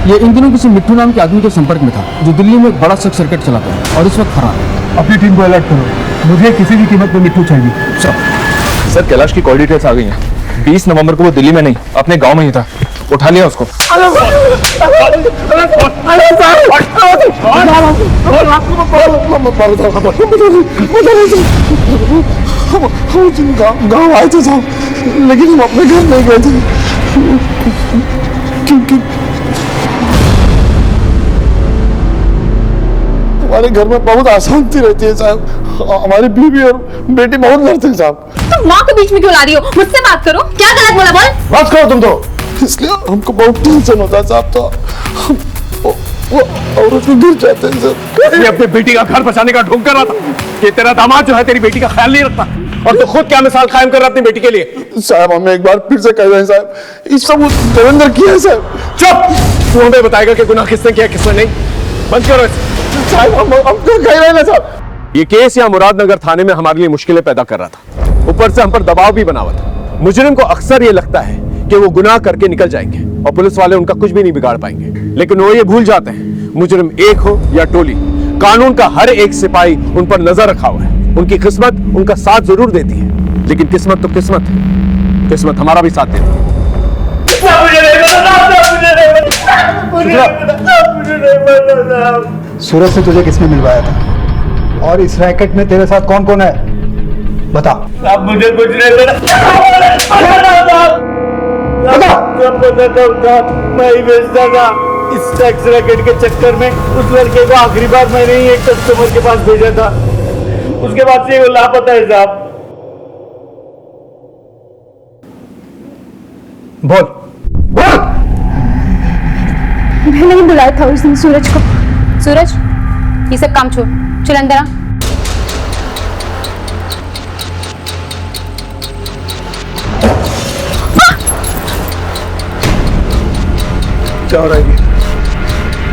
ये इन दिनों किसी मिट्टू नाम के आदमी के संपर्क में था जो दिल्ली में एक बड़ा सख्त सर्किट चलाता है और इस वक्त फरार है। अपनी टीम को अलर्ट करो, मुझे किसी भी कीमत पे मिट्टू चाहिए। सर कैलाश की कॉल डिटेल्स आ गई हैं। 20 नवंबर को वो दिल्ली में नहीं अपने गांव में ही था। उठा लिया उसको। गाँव आए थे साहब, लेकिन हम अपने घर नहीं गए थे क्योंकि हमारे घर में बहुत अशांति रहती है साहब। हमारी बीवी और बेटी बहुत लड़ते हैं साहब। तुम माँ को बीच में क्यों ला रही हो? मुझसे बात करो। क्या गलत बोला बोल? बात करो तुम तो। इसलिए हमको बहुत टेंशन होता है साहब। तो वो औरत को गिर जाते हैं सर। मैं अपनी बेटी का घर बचाने का ढोंग कर रहा था कि तेरा दामाद जो है तेरी बेटी का ख्याल नहीं रखता, और तो खुद क्या मिसाल कायम कर रहा अपनी बेटी के लिए। साहब हमें एक बार फिर से कह रहे हैं साहब, इस सब देवेंद्र किया है साहब। चुप! तू हमें बताएगा कि गुनाह किसने किया किसने नहीं। बंद करो इसे। साहब हम क्या कह रहे हैं साहब? ये केस यहाँ मुरादनगर थाने में हमारे लिए मुश्किलें पैदा कर रहा था, ऊपर से हम पर दबाव भी बना हुआ था। मुजरिम को अक्सर ये लगता है कि वो गुनाह करके निकल जाएंगे और पुलिस वाले उनका कुछ भी नहीं बिगाड़ पाएंगे, लेकिन वो ये भूल जाते हैं मुजरिम एक हो या टोली, कानून का हर एक सिपाही उन पर नजर रखा हुआ है। उनकी किस्मत उनका साथ जरूर देती है, लेकिन किस्मत तो किस्मत है, किस्मत हमारा भी साथ देती है। सूरज से तुझे किसने मिलवाया था, और इस रैकेट में तेरे साथ कौन कौन है, बता। अब मुझे कुछ नहीं पता। मैं ही बेचता था। इस टैक्स रैकेट के चक्कर में उस लड़के को आखिरी बार मैंने ही एक कस्टमर के पास भेजा था, उसके बाद से वो लापता है साहब। बोल बोल। मैंने ही बुलाया था उस दिन सूरज को। सूरज, ये सब काम छोड़, चल अंदर आ। क्या हो रहा है?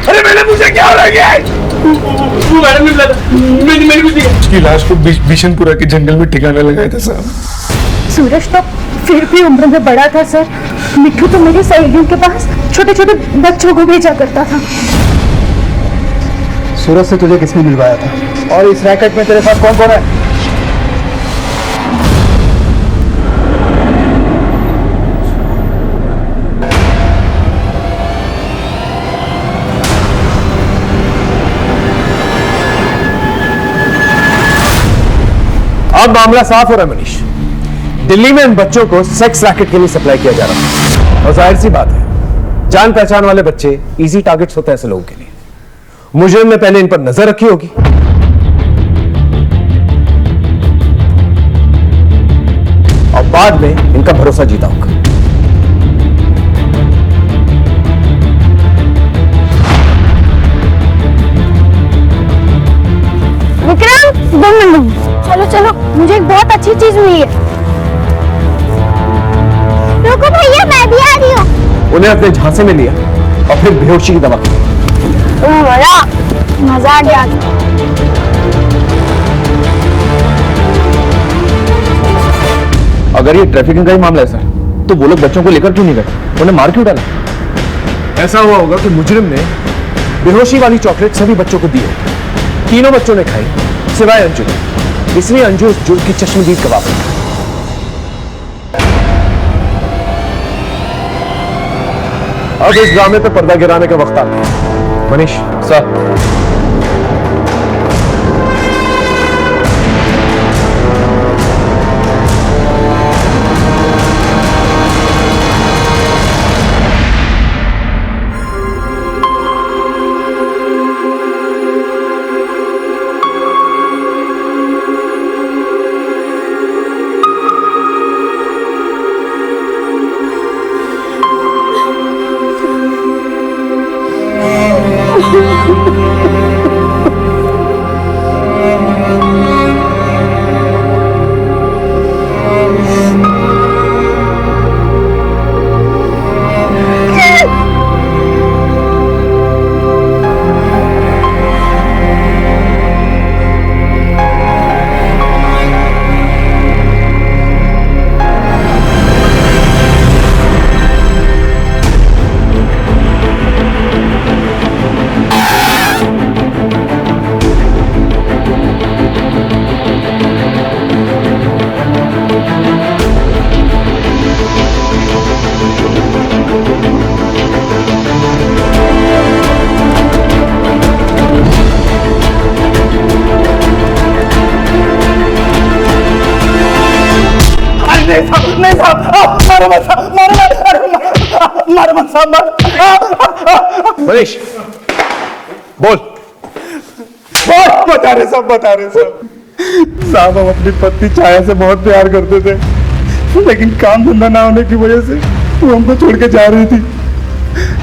अरे मैंने पूछा क्या हो रहा है? वो मैडम ने बुलाया था, मैंने कुछ नहीं। उसकी लाश को बिशनपुरा के जंगल में ठिकाना लगाया था साहब। सूरज तो फिर भी उम्र में बड़ा था सर। मिट्टू तो मेरी सहेलियों के पास छोटे छोटे बच्चों को भेजा करता था। सूरज से तुझे किसने मिलवाया था, और इस रैकेट में तेरे साथ कौन कौन है? अब मामला साफ हो रहा है मनीष। दिल्ली में इन बच्चों को सेक्स रैकेट के लिए सप्लाई किया जा रहा है, और जाहिर सी बात है जान पहचान वाले बच्चे इजी टारगेट्स होते हैं ऐसे लोगों के लिए। मुजरिम ने पहले इन पर नजर रखी होगी, और बाद में इनका भरोसा जीता होगा। विक्रम, 2 मिनट। चलो चलो, मुझे एक बहुत अच्छी चीज मिली है। रुको भैया, मैं भी आ रही हूँ। उन्हें अपने झांसे में लिया और फिर बेहोशी की दवा की। मजा आ गया। अगर ये ट्रैफिकिंग का ही मामला है सर, तो वो लोग बच्चों को लेकर क्यों नहीं गए, उन्हें मार क्यों डाला? ऐसा हुआ होगा कि मुजरिम ने बेहोशी वाली चॉकलेट सभी बच्चों को दी है। तीनों बच्चों ने खाई सिवाय अंजू, इसलिए अंजू उस जुर्म की चश्मदीद गवाह बनी। अब इस ड्रामे पे पर्दा गिराने का वक्त आ गया। मनीष सर, मनीष बोल। बता रहे साहब, हम अपनी पत्नी छाया से बहुत प्यार करते थे, लेकिन काम धंधा ना होने की वजह से वो हमको छोड़ के जा रही थी,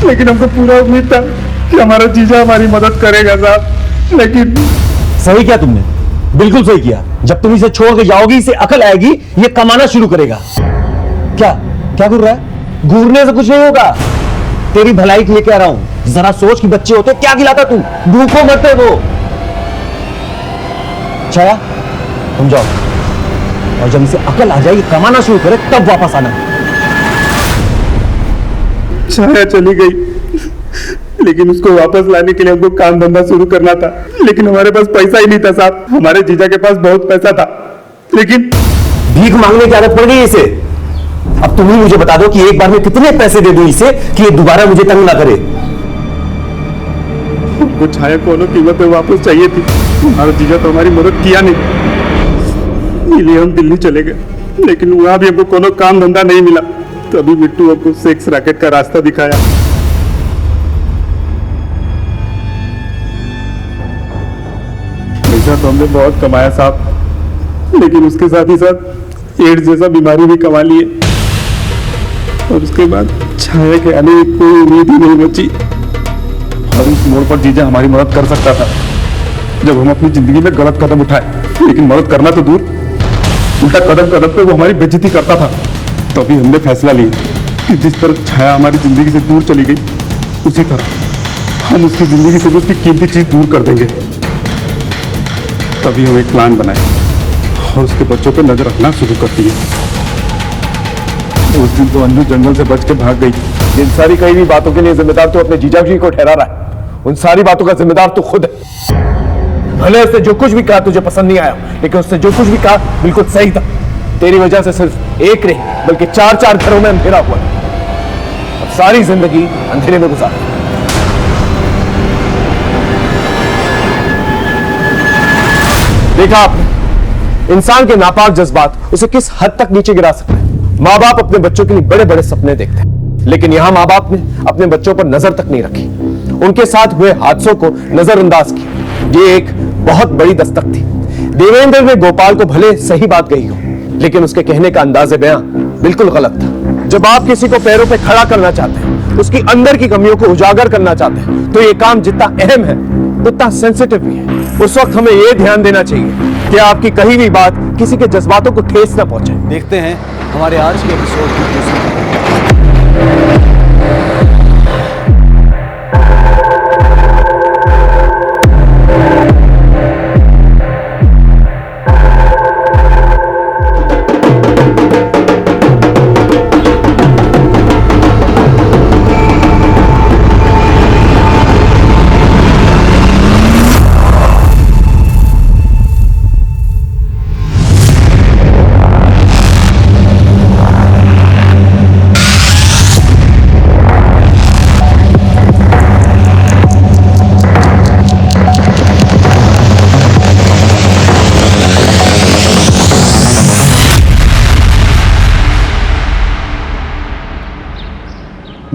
लेकिन हमको पूरा उम्मीद था कि हमारा जीजा हमारी मदद करेगा साहब। लेकिन सही किया तुमने, बिल्कुल सही किया। जब तुम इसे छोड़ के जाओगी, इसे अकल आएगी, ये कमाना शुरू करेगा। क्या क्या घूर रहा है? घूरने से कुछ नहीं होगा, तेरी भलाई के लिए कह रहा हूं। जरा सोच कि बच्चे होते क्या खिलाता तू, भूखों मरते वो। छाया तुम जाओ, और जब इसे अकल आ जाएगी, कमाना शुरू करे, तब वापस आना। छाया चली गई, लेकिन उसको वापस लाने के लिए हमको काम धंधा शुरू करना था, लेकिन हमारे पास पैसा ही नहीं था साहब। हमारे जीजा के पास बहुत पैसा था, लेकिन भीख मांगने की आदत पड़ गई इसे। अब तुम ही मुझे बता दो कि एक बार में कितने पैसे दे दूं इसे कि ये दोबारा मुझे तंग ना करे। हमको छाया कोनो कीमत पे वापस चाहिए थी। हमारा जीजा तो हमारी मदद किया नहीं, इसलिए हम दिल्ली चले गए, लेकिन वहां भी हमको कोनो काम धंधा नहीं मिला। तभी मिट्टू हमको सेक्स रैकेट का रास्ता दिखाया। पैसा तो हमने बहुत कमाया साहब, लेकिन उसके साथ ही साथ एड्स जैसा बीमारी भी कमा लिए, और उसके बाद छाया के आने की कोई उम्मीद ही नहीं बची। और उस मोड़ पर जीजा हमारी मदद कर सकता था, जब हम अपनी जिंदगी में गलत कदम उठाए। लेकिन मदद करना तो दूर, उल्टा कदम कदम पे वो हमारी बेइज्जती करता था। तभी हमने फैसला लिया कि जिस तरह छाया हमारी जिंदगी से दूर चली गई, उसी तरह हम उसकी जिंदगी से उसकी कीमती चीज दूर कर देंगे। तभी हम एक प्लान बनाए और उसके बच्चों पर नजर रखना शुरू कर दिए। उस दिन तो अंजू जंगल से बच के भाग गई। इन सारी कही हुई बातों के लिए जिम्मेदार तो अपने जीजा जी को ठहरा रहा है। उन सारी बातों का जिम्मेदार तो खुद है। भले उसने जो कुछ भी कहा तुझे पसंद नहीं आया, लेकिन उसने जो कुछ भी कहा बिल्कुल सही था। तेरी वजह से सिर्फ एक नहीं बल्कि 4-4 घरों में अंधेरा हुआ। अब सारी जिंदगी अंधेरे में गुजार। देखा आपने, इंसान के नापाक जज्बात उसे किस हद तक नीचे गिरा सकते हैं। माँ बाप अपने बच्चों के लिए बड़े बड़े सपने देखते हैं, लेकिन यहां माँ बाप ने अपने बच्चों पर नजर तक नहीं रखी, उनके साथ हुए हादसों को नजरअंदाज किया। ये एक बहुत बड़ी दस्तक थी। देवेंद्र ने गोपाल को भले सही बात कही हो, लेकिन उसके कहने का अंदाज़े बयां बिल्कुल गलत था। जब आप किसी को पैरों पे खड़ा करना चाहते हैं, उसकी अंदर की कमियों को उजागर करना चाहते हैं, तो ये काम जितना अहम है उतना सेंसिटिव भी है। उस वक्त हमें यह ध्यान देना चाहिए कि आपकी कही हुई बात किसी के जज्बातों को ठेस न पहुंचे। देखते हैं हमारे आज के एपिसोड की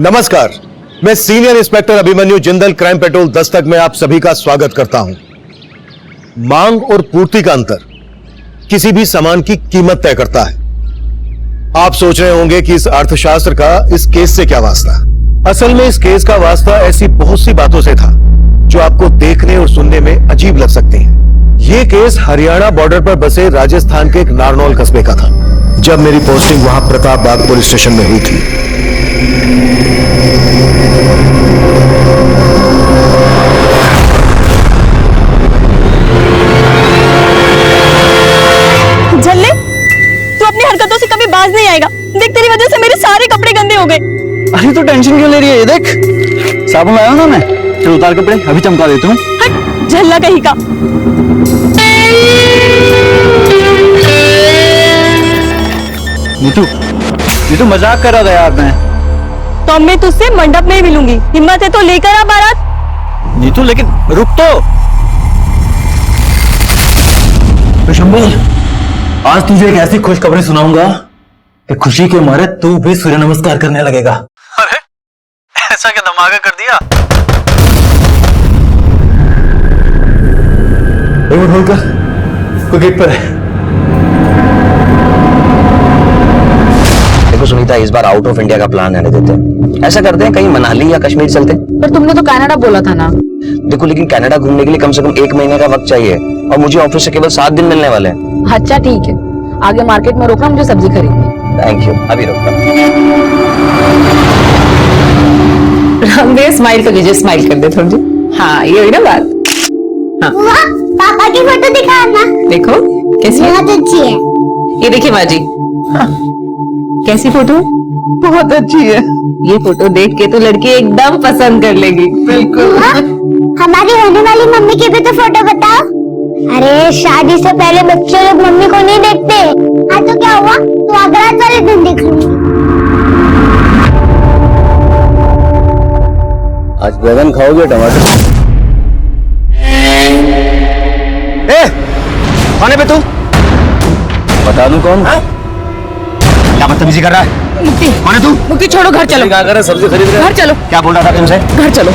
नमस्कार, मैं senior inspector Abhimanyu Jindal crime petrol Dastak में आप सभी का स्वागत करता हूं। मांग और पूर्ति का अंतर किसी भी सामान की कीमत तय करता है। आप सोच रहे होंगे कि इस अर्थशास्त्र का इस केस से क्या वास्ता। असल में इस केस का वास्ता ऐसी बहुत सी बातों से था जो आपको देखने और सुनने में अजीब लग सकती हैं। यह केस हरियाणा बॉर्डर पर बसे राजस्थान के एक नारनौल कस्बे का था, जब मेरी पोस्टिंग वहां प्रताप बाग पुलिस स्टेशन में हुई थी। झल्ले, तू अपनी हरकतों से कभी बाज नहीं आएगा। देख, तेरी वजह से मेरे सारे कपड़े गंदे हो गए। अरे तो टेंशन क्यों ले रही है? ये देख, साबुन लाया ना मैं, चल उतार कपड़े, अभी चमका देता हूँ। हट, झल्ला कहीं का। नीतू मजाक कर रहा था यार मैं। तो मैं तुझसे मंडप में ही मिलूंगी। हिम्मत है तो लेकर आ बारात। नीतू लेकिन रुक तो शंभू, आज तुझे एक ऐसी खुशखबरी सुनाऊंगा कि खुशी के मारे तू भी सूर्य नमस्कार करने लगेगा। अरे ऐसा क्या धमाका कर दिया? एक मिनट होल्ड कर, कोई गेट पर है। देखो सुनीता, इस बार आउट ऑफ इंडिया का प्लान रहने देते हैं। ऐसा करते हैं कहीं मनाली या कश्मीर चलते हैं। पर तुमने तो कनाडा बोला था ना। देखो लेकिन कनाडा घूमने के लिए कम से कम 1 महीने का वक्त चाहिए और मुझे ऑफिस से केवल 7 दिन मिलने वाले हैं। अच्छा ठीक है, आगे मार्केट में रोकना, मुझे सब्जी खरीदनी। थैंक यू, अभी रोकता। रामदेव स्माइल तो कीजिए, स्माइल कर दे थोड़ी सी। हाँ ये हुई ना बात। हाँ पापा की फोटो दिखाना। देखो कैसी है? बहुत अच्छी है। ये देखिए माँ जी। हाँ। कैसी फोटो? बहुत अच्छी है। ये फोटो देख के तो लड़की एकदम पसंद कर लेगी। बिल्कुल। हमारी होने वाली मम्मी की भी तो फोटो बताओ। अरे शादी से पहले बच्चे लोग मम्मी को नहीं देखते। आज तो क्या हुआ, तो आगरा वाले दिन देख लूंगी। आज बैगन खाओगे टमाटर? कौन है बे तू? बता दूं कौन? क्या बदतमीजी कर रहा है? मुक्ति। कौन है तू? मुक्ति छोड़ो, घर चलो। क्या कर रहे? सब्जी खरीद रहे? घर चलो। क्या बोल रहा था तुमसे? घर चलो।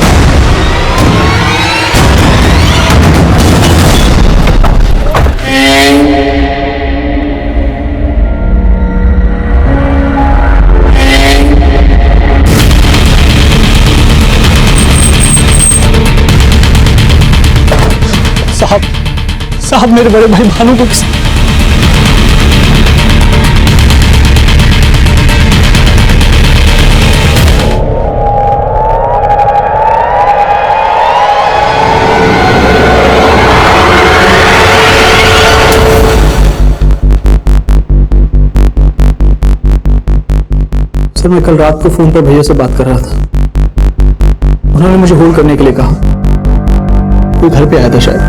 साहब मेरे बड़े भाई भानु को सर मैं कल रात को फोन पर भैया से बात कर रहा था। उन्होंने मुझे होल्ड करने के लिए कहा। कोई घर पे आया था शायद।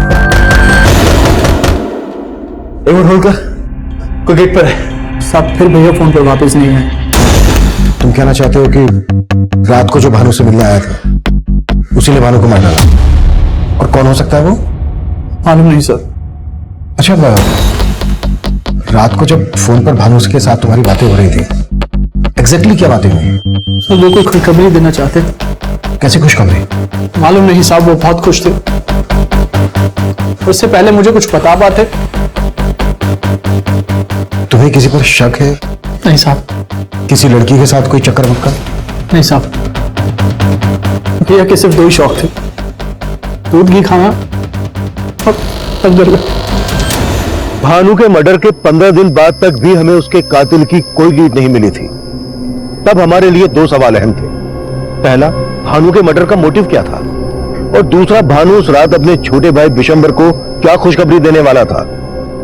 एक मिनट होल्ड कर, कोई गेट पर है। साहब फिर भैया फोन पर वापस नहीं आए। तुम कहना चाहते हो कि रात को जो भानु से मिलने आया था उसी ने भानु को मार डाला? और कौन हो सकता है वो? मालूम नहीं सर। अच्छा, रात को जब फोन पर भानु के साथ तुम्हारी बातें हो रही थी, एग्जैक्टली क्या बातें हुई? सर वो कोई खुशखबरी देना चाहते थे। कैसी खुशखबरी? मालूम नहीं साहब, वो बहुत खुश थे। उससे पहले मुझे कुछ बता पाते। तुम्हें किसी पर शक है? नहीं साहब। किसी लड़की के साथ कोई चक्कर वक्कर? नहीं साहब, भैया के सिर्फ 2 ही शौक थे, दूध घी खाना और तकदीर। भानु के मर्डर के 15 दिन बाद तक भी हमें उसके कातिल की कोई लीड नहीं मिली थी। तब हमारे लिए 2 सवाल अहम थे। पहला, भानु के मर्डर का मोटिव क्या था, और दूसरा, भानु उस रात अपने छोटे भाई बिशंबर को क्या खुशखबरी देने वाला था।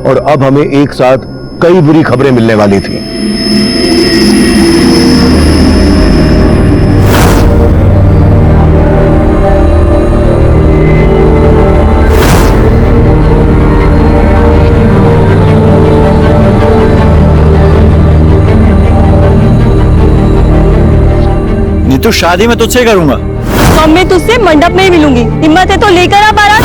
और अब हमें एक साथ कई बुरी खबरें मिलने वाली थी। नीतू, शादी में तुझसे करूंगा। मैं तुझसे मंडप में ही मिलूंगी। हिम्मत है तो लेकर आ बारात।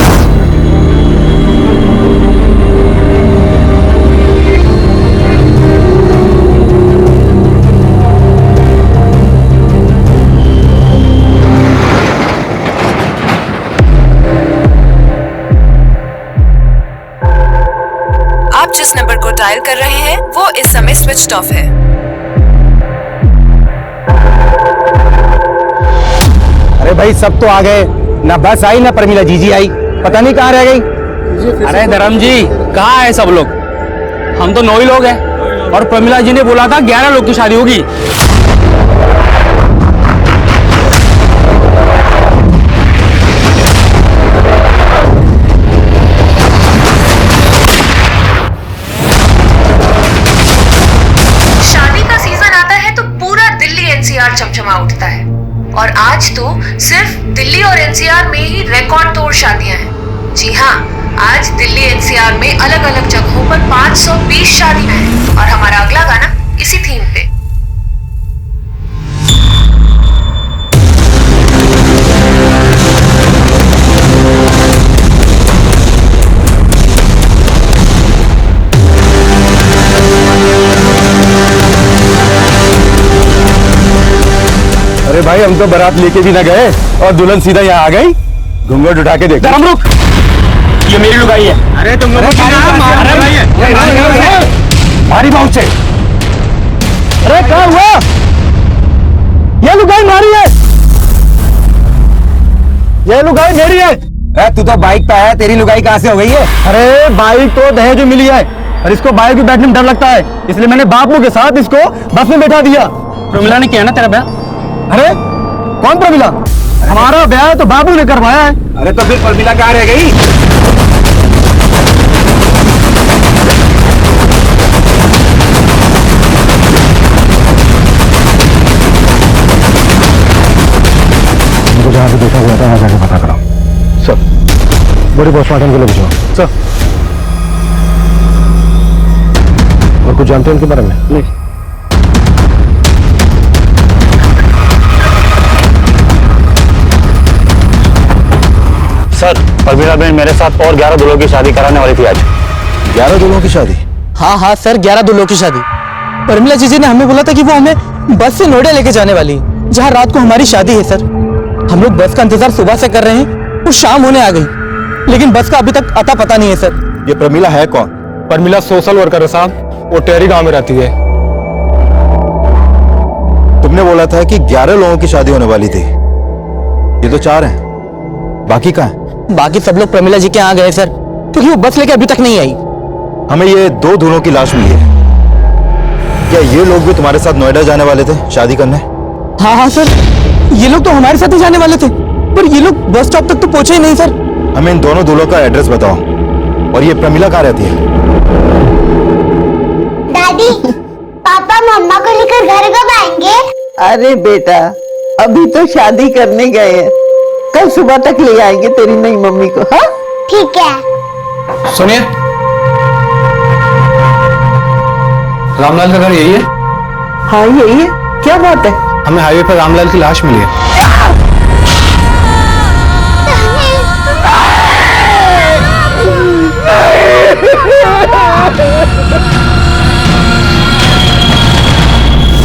आप जिस नंबर को डायल कर रहे हैं वो इस समय स्विच्ड ऑफ है। अरे भाई सब तो आ गए, ना बस आई ना प्रमिला जीजी आई, पता नहीं कहाँ रह गई। अरे धर्म जी कहाँ है सब लोग? हम तो 9 ही लोग हैं और प्रमिला जी ने बोला था 11 लोग की शादी होगी। शादी का सीजन आता है तो पूरा दिल्ली एनसीआर चमचमा उठता है और आज तो सिर्फ दिल्ली और एनसीआर में ही रिकॉर्ड तोड़ शादियां हैं। जी हाँ, आज दिल्ली एनसीआर में अलग अलग जगहों पर 520 शादियां हैं और हमारा अगला गाना इसी थीम पे। अरे भाई, हम तो बारात लेके भी ना गए और दुल्हन सीधा यहाँ आ गई। घूंघट उठा के देख। रुक, ये मेरी लुगाई है। अरे तुम लोग भारी बहुत से। अरे क्या हुआ? लुगाई मेरी है। तू तो बाइक पे आया, तेरी लुगाई कहाँ से हो गई है? अरे बाइक तो दहेज में मिली है और इसको बाइक में बैठने में डर लगता है, इसलिए मैंने बापू के साथ इसको बस में बैठा दिया। प्रमिला ने किया ना तेरा ब्याह? अरे कौन प्रमिला? हमारा ब्याह तो बाबू ने करवाया है। अरे तो फिर प्रमिला कहाँ रह गई? जहाँ से देखा गया था वहां जाके पता करो। सर बड़ी पोस्टमार्टम के लिए भिजवाओ। सर और कुछ जानते हैं उनके बारे में? नहीं। सर परवीना बहन मेरे साथ और 11 दूल्हों की शादी कराने वाली थी आज। 11 दूल्हों की शादी? हाँ हाँ सर 11 दूल्हों की शादी। परमिला जीजी ने हमें बोला था कि वो हमें बस से नोएडा लेके जाने वाली है, जहाँ रात को हमारी शादी है। सर हम लोग बस का इंतजार सुबह से कर रहे हैं और शाम होने आ गई, लेकिन बस का अभी तक अता पता नहीं है। सर ये प्रमिला है कौन? परमिला सोशल वर्कर है साहब, वो टेहरी गांव में रहती है। तुमने बोला था कि 11 लोगों की शादी होने वाली थी, ये तो 4 हैं, बाकी कहाँ हैं? बाकी सब लोग प्रमिला जी के यहाँ गए सर, क्योंकि वो बस लेके अभी तक नहीं आई। हमें ये 2 दूल्हों की लाश मिली है। क्या ये लोग भी तुम्हारे साथ नोएडा जाने वाले थे शादी करने? हाँ हाँ सर, ये लोग तो हमारे साथ ही जाने वाले थे, पर ये लोग बस स्टॉप तक तो पहुंचे ही नहीं। सर हमें इन दोनों दूल्हों का एड्रेस बताओ, और ये प्रमिला कहाँ रहती है? दादी पापा मम्मा को लेकर घर कब आएंगे? अरे बेटा अभी तो शादी करने गए हैं, कल सुबह तक ले आएंगे तेरी नई मम्मी को। हाँ ठीक है। सुनिए, रामलाल का घर यही है? हाँ यही है। क्या बात है? हमें हाईवे पर रामलाल की लाश मिली है।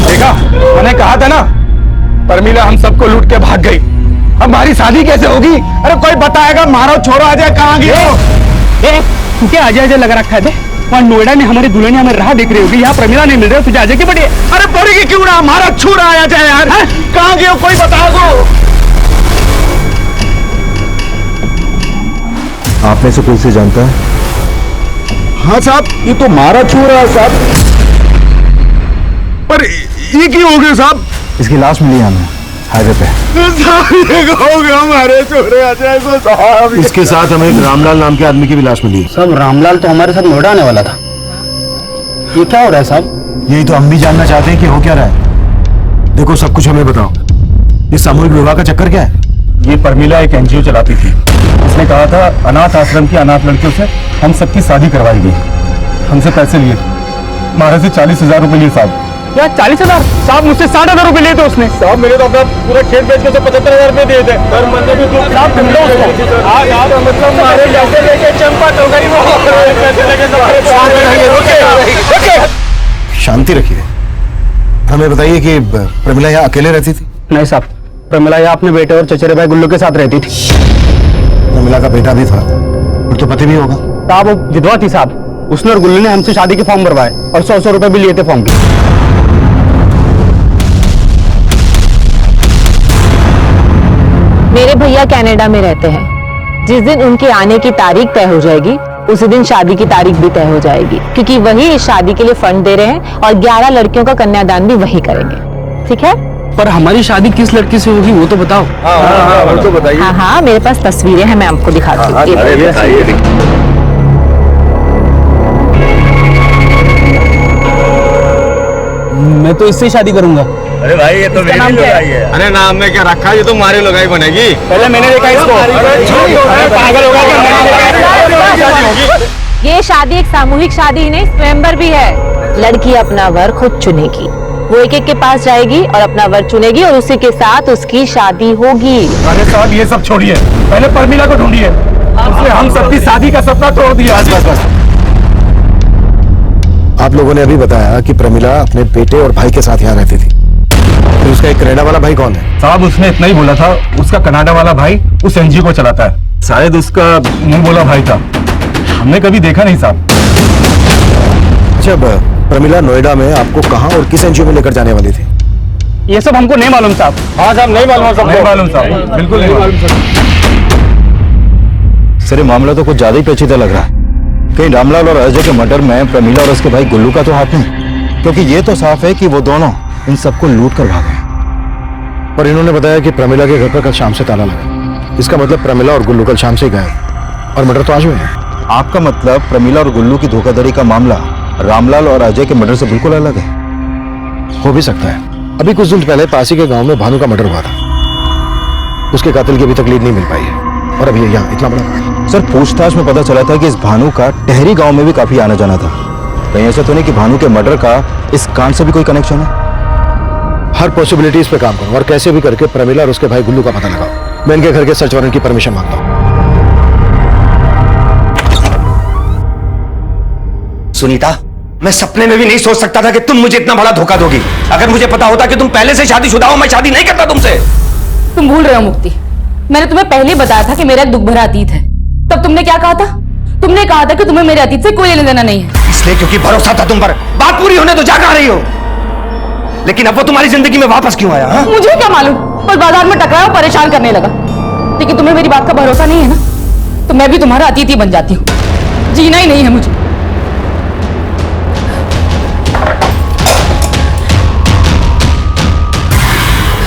देखा, मैंने कहा था ना, परमिला हम सबको लूट के भाग गई। हमारी शादी कैसे होगी? अरे कोई बताएगा? मारो छोड़ो, अजय कहाँ गया? क्या अजय अजय लगा रखा है? वहाँ नोएडा में हमारी दुल्हन हमें राह देख रही होगी, यहाँ प्रमिला नहीं मिल रही, तुझे अजय की पड़ी है? अरे पड़ेगी क्यों ना, हमारा छू रहा है अजय यार। कहाँ गया कोई बता दो। आप में से कोई से जानता है? हाँ साहब, ये तो मारा छू रहा है साहब। पर ये क्यों हो गया साहब? इसकी लाश मिली है हमें हाईवे पे। हमारे छोरे अजय को साहब। इसके साथ हमें एक रामलाल नाम के आदमी की भी लाश मिली है। साहब रामलाल तो हमारे साथ नोएडा आने वाला था। ये क्या हो रहा है साहब? यही तो हम भी जानना चाहते हैं कि हो क्या रहा है। देखो सब कुछ हमें बताओ, ये सामूहिक विवाह का चक्कर क्या है? ये परमिला एक एनजीओ चलाती थी। उसने कहा था अनाथ आश्रम की अनाथ लड़कियों से हम सबकी शादी करवाई गई। हमसे पैसे लिए, हमारे से 40,000 रुपए लिए साहब। क्या 40,000? साहब मुझसे 60,000 रुपए लिए थे उसने। साहब मैंने तो अपना पूरा खेत बेच के 75,000 रुपए दिए थे। पर मैंने भी साहब ढूंढो उसको। आज आप मतलब हमारे पैसे लेके चंपा टोकरी में पैसे लेके। शांति रखिए, हमें बताइए कि प्रमिला यहाँ अकेले रहती थी? नहीं साहब, प्रमिला यहाँ अपने बेटे और चचेरे भाई गुल्लू के साथ रहती थी। प्रमिला का बेटा भी था, और तो पति भी होगा। साहब वो विधवा थी साहब, उसने और गुल्लू ने हमसे शादी के फॉर्म भरवाए और 100 रुपए भी लिए थे फॉर्म के। मेरे भैया कनाडा में रहते हैं। जिस दिन उनके आने की तारीख तय हो जाएगी, उसी दिन शादी की तारीख भी तय हो जाएगी, क्योंकि वही इस शादी के लिए फंड दे रहे हैं और 11 लड़कियों का कन्यादान भी वही करेंगे। ठीक है? पर हमारी शादी किस लड़की से होगी वो तो बताओ। वो तो बताइए। हाँ हाँ, मेरे पास तस्वीरें हैं, मैं आपको दिखाती हूँ। मैं तो इससे शादी करूंगा। अरे भाई ये तो मेरी लुगाई है। अरे नाम में क्या रखा है? ये तो हमारी लुगाई बनेगी। पहले मैंने देखा इसको। पागल होगा क्या? ये शादी एक सामूहिक शादी ही नहीं, स्वयंवर भी है। लड़की अपना वर खुद चुनेगी, वो एक एक के पास जाएगी और अपना वर चुनेगी और उसी के साथ उसकी शादी होगी। अरे साहब ये सब छोड़िए, पहले परमिला को ढूंढिए। उसने हम सबकी शादी का सपना तोड़ दिया। बस। आप लोगों ने अभी बताया कि प्रमिला अपने बेटे और भाई के साथ यहाँ रहती थी, फिर उसका एक कनाडा वाला भाई कौन है? साहब उसने इतना ही बोला था, उसका कनाडा वाला भाई उस एनजीओ को चलाता है। शायद उसका मुंह बोला भाई था, हमने कभी देखा नहीं साहब। जब प्रमिला नोएडा में आपको कहां और किस एनजीओ में लेकर जाने वाली थी? ये सब हमको नहीं मालूम साहब। हाँ साहब नहीं मालूम साहब, नहीं मालूम साहब, बिल्कुल नहीं मालूम साहब। सर ये मामला तो कुछ ज्यादा ही पेचीदा लग रहा है। कहीं रामलाल और अजय के मर्डर में प्रमीला और उसके भाई गुल्लू का तो हाथ नहीं, क्योंकि ये तो साफ है कि वो दोनों इन सबको लूट कर भागे। पर इन्होंने बताया कि प्रमिला के घर पर कल शाम से ताला लगा। इसका मतलब प्रमिला और गुल्लू कल शाम से गए और मर्डर तो आज हुए हैं। आपका मतलब प्रमीला और गुल्लू की धोखाधड़ी का मामला रामलाल और अजय के मर्डर से बिल्कुल अलग है? हो भी सकता है। अभी कुछ दिन पहले पासी के गांव में भानु का मर्डर हुआ था। उसके कातिल की अभी तक लीड नहीं मिल पाई है और अभी यहाँ इतना बड़ा। सर पूछताछ में पता चला था कि इस भानु का टहरी गांव में भी काफी आना जाना था। कहीं ऐसा तो नहीं कि भानु के मर्डर का इस कांड से भी कोई कनेक्शन है? हर पॉसिबिलिटीज पे काम करो और कैसे भी करके प्रमिला और उसके भाई गुल्लू का पता लगाओ। मैं इनके घर के सर्च वारंट की परमिशन मांगता हूँ। सुनीता, मैं सपने में भी नहीं सोच सकता था कि तुम मुझे इतना बड़ा धोखा दोगी। अगर मुझे पता होता कि तुम पहले से शादीशुदा हो, मैं शादी नहीं करता तुमसे। तुम भूल रहे हो मुक्ति, मैंने तुम्हें पहले ही बताया था कि मेरा एक दुख भरा अतीत है। तब तुमने क्या कहा था? तुमने कहा था कि तुम्हें मेरे अतीत से कोई लेना देना नहीं है। इसलिए क्योंकि भरोसा था तुम पर। बात पूरी होने तो जा कहां रही हो? लेकिन अब वो तुम्हारी जिंदगी में वापस क्यों आया? हा? मुझे क्या मालूम, बस बाजार में टकराया और परेशान करने लगा। लेकिन तुम्हें मेरी बात का भरोसा नहीं है ना, तो मैं भी तुम्हारा अतीत ही बन जाती हूँ। जीना ही नहीं है मुझे।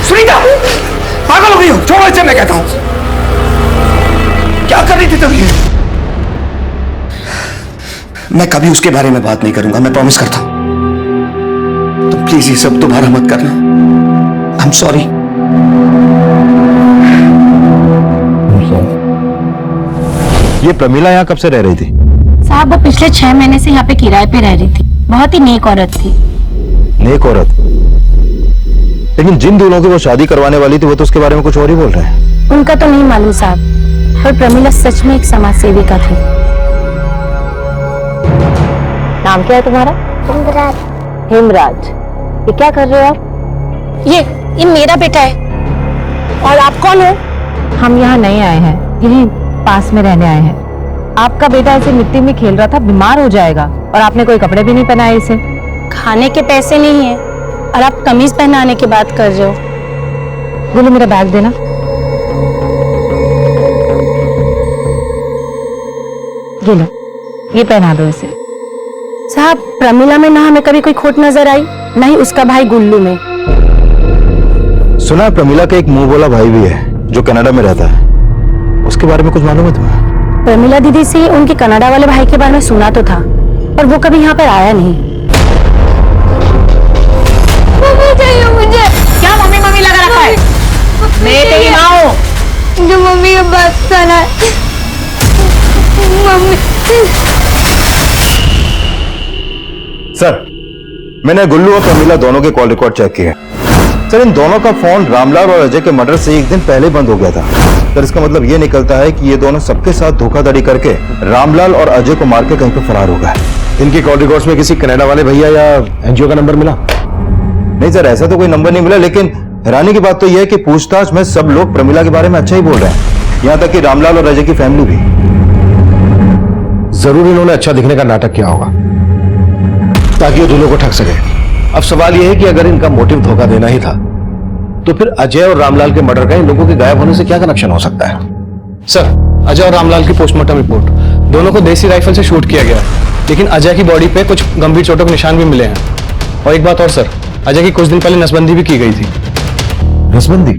सुनीता, पागल हो गई हो? छोड़ो इसे, मैं कहता हूं। क्या कर रही थी तुम? मैं कभी उसके बारे में बात नहीं करूंगा, मैं प्रॉमिस करता हूं। तुम प्लीज ये सब दोबारा मत करना। I am sorry. ये प्रमीला यहाँ कब से रह रही थी? साहब वो पिछले 6 महीने से यहाँ पे किराए पे रह रही थी। बहुत ही नेक औरत थी। नेक औरत? लेकिन जिन दोनों की वो शादी करवाने वाली थी वो तो उसके बारे में कुछ और ही बोल रहे हैं। उनका तो नहीं मालूम साहब, पर प्रमिला सच में एक समाज सेविका थी। नाम क्या है तुम्हारा? हिमराज। हिमराज, ये क्या कर रहे हो आप? ये मेरा बेटा है। और आप कौन हो? हम यहाँ नहीं आए हैं, यहीं पास में रहने आए हैं। आपका बेटा ऐसे मिट्टी में खेल रहा था, बीमार हो जाएगा, और आपने कोई कपड़े भी नहीं पहनाए इसे। खाने के पैसे नहीं है और आप कमीज पहनाने की बात कर रहे हो। बोलो मेरा बैग देना। ये लो, ये पहना दो इसे। साहब प्रमिला में ना हमें कभी कोई खोट नजर आई, ना ही उसका भाई गुल्लू में। सुना है प्रमीला का एक मुंह बोला भाई भी है जो कनाडा में रहता है, उसके बारे में कुछ मालूम है तुम्हें? प्रमिला दीदी से उनके कनाडा वाले भाई के बारे में सुना तो था, पर वो कभी यहाँ पर आया नहीं। मम्मी चाहिए मुझे। क्या मम्मी मम्मी लगा रखा है? मैं तेरी माँ हूँ। जो मम्मी का बात सुना। मम्मी। सर मैंने गुल्लू और प्रमीला दोनों के कॉल रिकॉर्ड चेक किए। सर इन दोनों का फोन रामलाल और अजय के मर्डर से एक दिन पहले बंद हो गया था। सर इसका मतलब ये निकलता है कि ये दोनों सबके साथ धोखाधड़ी करके रामलाल और अजय को मार के कहीं पर फरार हो गए। इनकी कॉल रिकॉर्ड्स में किसी कनाडा वाले भैया या एनजीओ का नंबर मिला? नहीं सर ऐसा तो कोई नंबर नहीं मिला, लेकिन हैरानी की बात तो यह है कि पूछताछ में सब लोग प्रमिला के बारे में अच्छा ही बोल रहे हैं, यहाँ तक कि रामलाल और अजय की फैमिली भी। जरूर इन्होंने अच्छा दिखने का नाटक किया होगा ताकि ये दोनों को ठग सके। अब सवाल यह है कि अगर इनका मोटिव धोखा देना ही था तो फिर अजय और रामलाल के मर्डर का इन लोगों के गायब होने से क्या कनेक्शन हो सकता है? सर अजय और रामलाल की पोस्टमार्टम रिपोर्ट, दोनों को देसी राइफल से शूट किया गया है, लेकिन अजय की बॉडी पे कुछ गंभीर चोटों के निशान भी मिले हैं। और एक बात और सर, अजय की कुछ दिन पहले नसबंदी भी की गई थी। नसबंदी?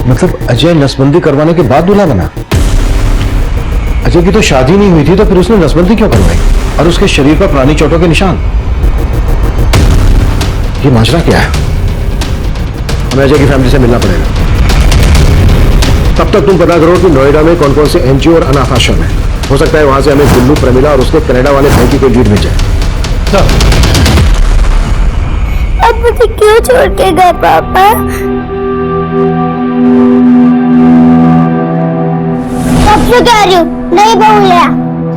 मतलब अजय नसबंदी करवाने के बाद दूल्हा बना? अजय की तो शादी नहीं हुई थी, तो फिर उसने नसबंदी क्यों करवाई? और उसके शरीर पर पुरानी चोटों के निशान? ये माजरा क्या है? हमें अजय की फैमिली से मिलना पड़ेगा। तब तक तुम पता करो कि नोएडा में कौन कौन से एनजीओ और अनाथ आश्रम है। हो सकता है वहां से हमें गुल्लू, प्रमिला और उसके कनाडा वाले भाई की कोई लीड मिल जाए। अब मुझे क्यों छोड़ के गए पापा? कब से कह रही हूँ नहीं बहू लिया।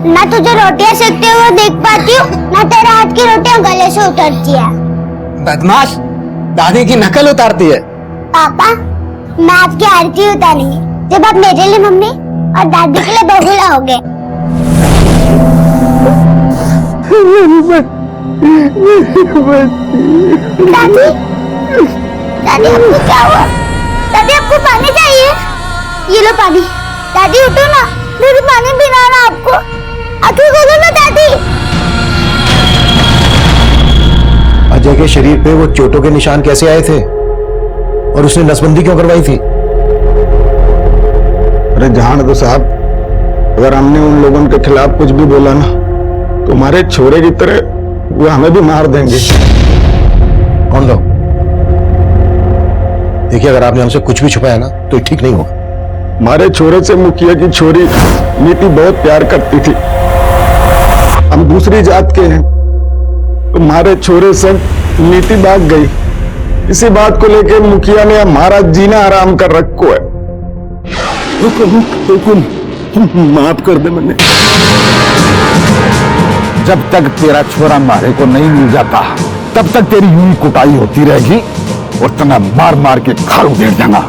ना तुझे रोटियां सेकते हुए देख पाती हूँ, ना तेरे हाथ की रोटियां गले से उतरती है। बदमाश, दादी की नकल उतारती है। पापा मैं आपकी आरती उतारूंगी जब आप मेरे लिए मम्मी और दादी के लिए बहू लाओगे। दादी दादी आपको क्या हुआ? दादी आपको पानी चाहिए? ये लो पानी। दादी उठो ना, दादी पानी पिलाना आपको। आंखें खोलो ना दादी। अजय के शरीर पे वो चोटों के निशान कैसे आए थे और उसने नसबंदी क्यों करवाई थी? अरे जान दो साहब, अगर हमने उन लोगों के खिलाफ कुछ भी बोला ना तो हमारे छोरे की तरह वो हमें भी मार देंगे। कौन लोग? देखिए, अगर आपने हमसे कुछ भी छुपाया ना तो ठीक नहीं होगा। हमारे छोरे से मुखिया की छोरी नीति बहुत प्यार करती थी। हम दूसरी जात के हैं, हमारे छोरे से नीति भाग गई। इसी बात को लेकर मुखिया ने हमारा जीना आराम कर रखो है। हुकुम माफ कर दे मैंने। जब तक तेरा छोरा मारे को नहीं मिल जाता तब तक तेरी यूं ही कुटाई होती रहेगी और तना मार मार के खाल उधेड़ जाना।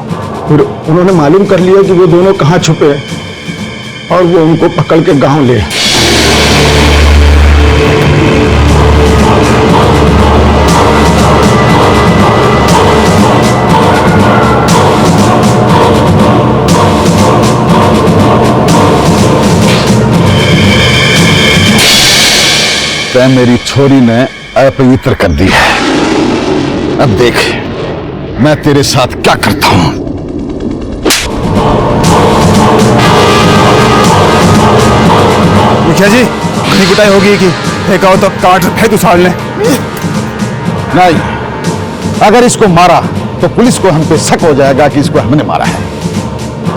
फिर उन्होंने मालूम कर लिया कि वो दोनों कहाँ छुपे हैं और वो उनको पकड़ के गांव ले। तै मेरी छोरी ने अपवित्र कर दी है। अब देख मैं तेरे साथ क्या करता हूं। मुखिया जी, घनी कुटाई होगी कि एक आओ तो काट फेंक उछाड़ लें। नहीं, अगर इसको मारा तो पुलिस को हम पे शक हो जाएगा कि इसको हमने मारा है।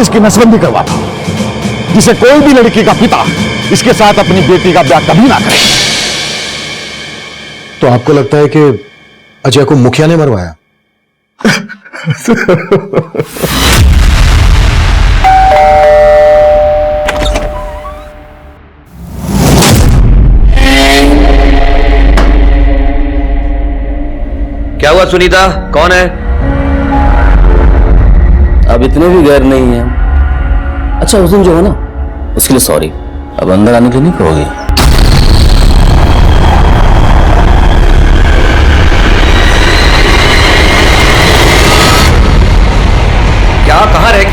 इसकी नसबंदी करवाता हूं जिसे कोई भी लड़की का पिता इसके साथ अपनी बेटी का ब्याह कभी ना करे। तो आपको लगता है कि अजय को मुखिया ने मरवाया? क्या हुआ सुनीता, कौन है? अब इतने भी गैर नहीं है। अच्छा, उस दिन जो है ना उसके लिए सॉरी। अब अंदर आने के लिए नहीं कहोगे? क्या, कहां रह गई?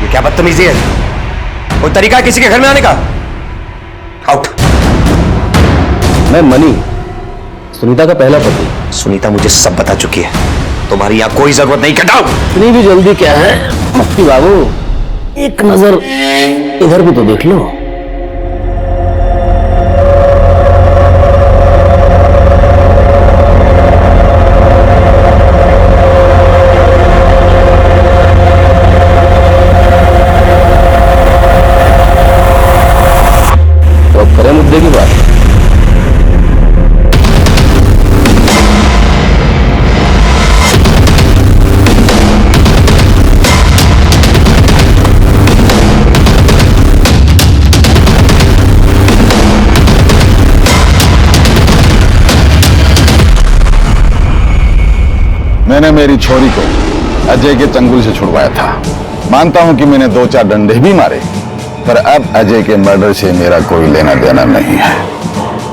ये क्या बदतमीजी है? कोई तरीका है किसी के घर में आने का? आउट। मैं मनी, सुनीता का पहला पति। सुनीता मुझे सब बता चुकी है, तुम्हारी यहां कोई जरूरत नहीं। कटाओ। इतनी भी जल्दी क्या है मुफ्ती बाबू? एक नजर इधर भी तो देख लो। तो अब करें मुद्दे की बात। मैंने मेरी छोरी को अजय के चंगुल से छुड़वाया था। मानता हूं कि मैंने 2-4 डंडे भी मारे, पर अब अजय के मर्डर से मेरा कोई लेना देना नहीं है।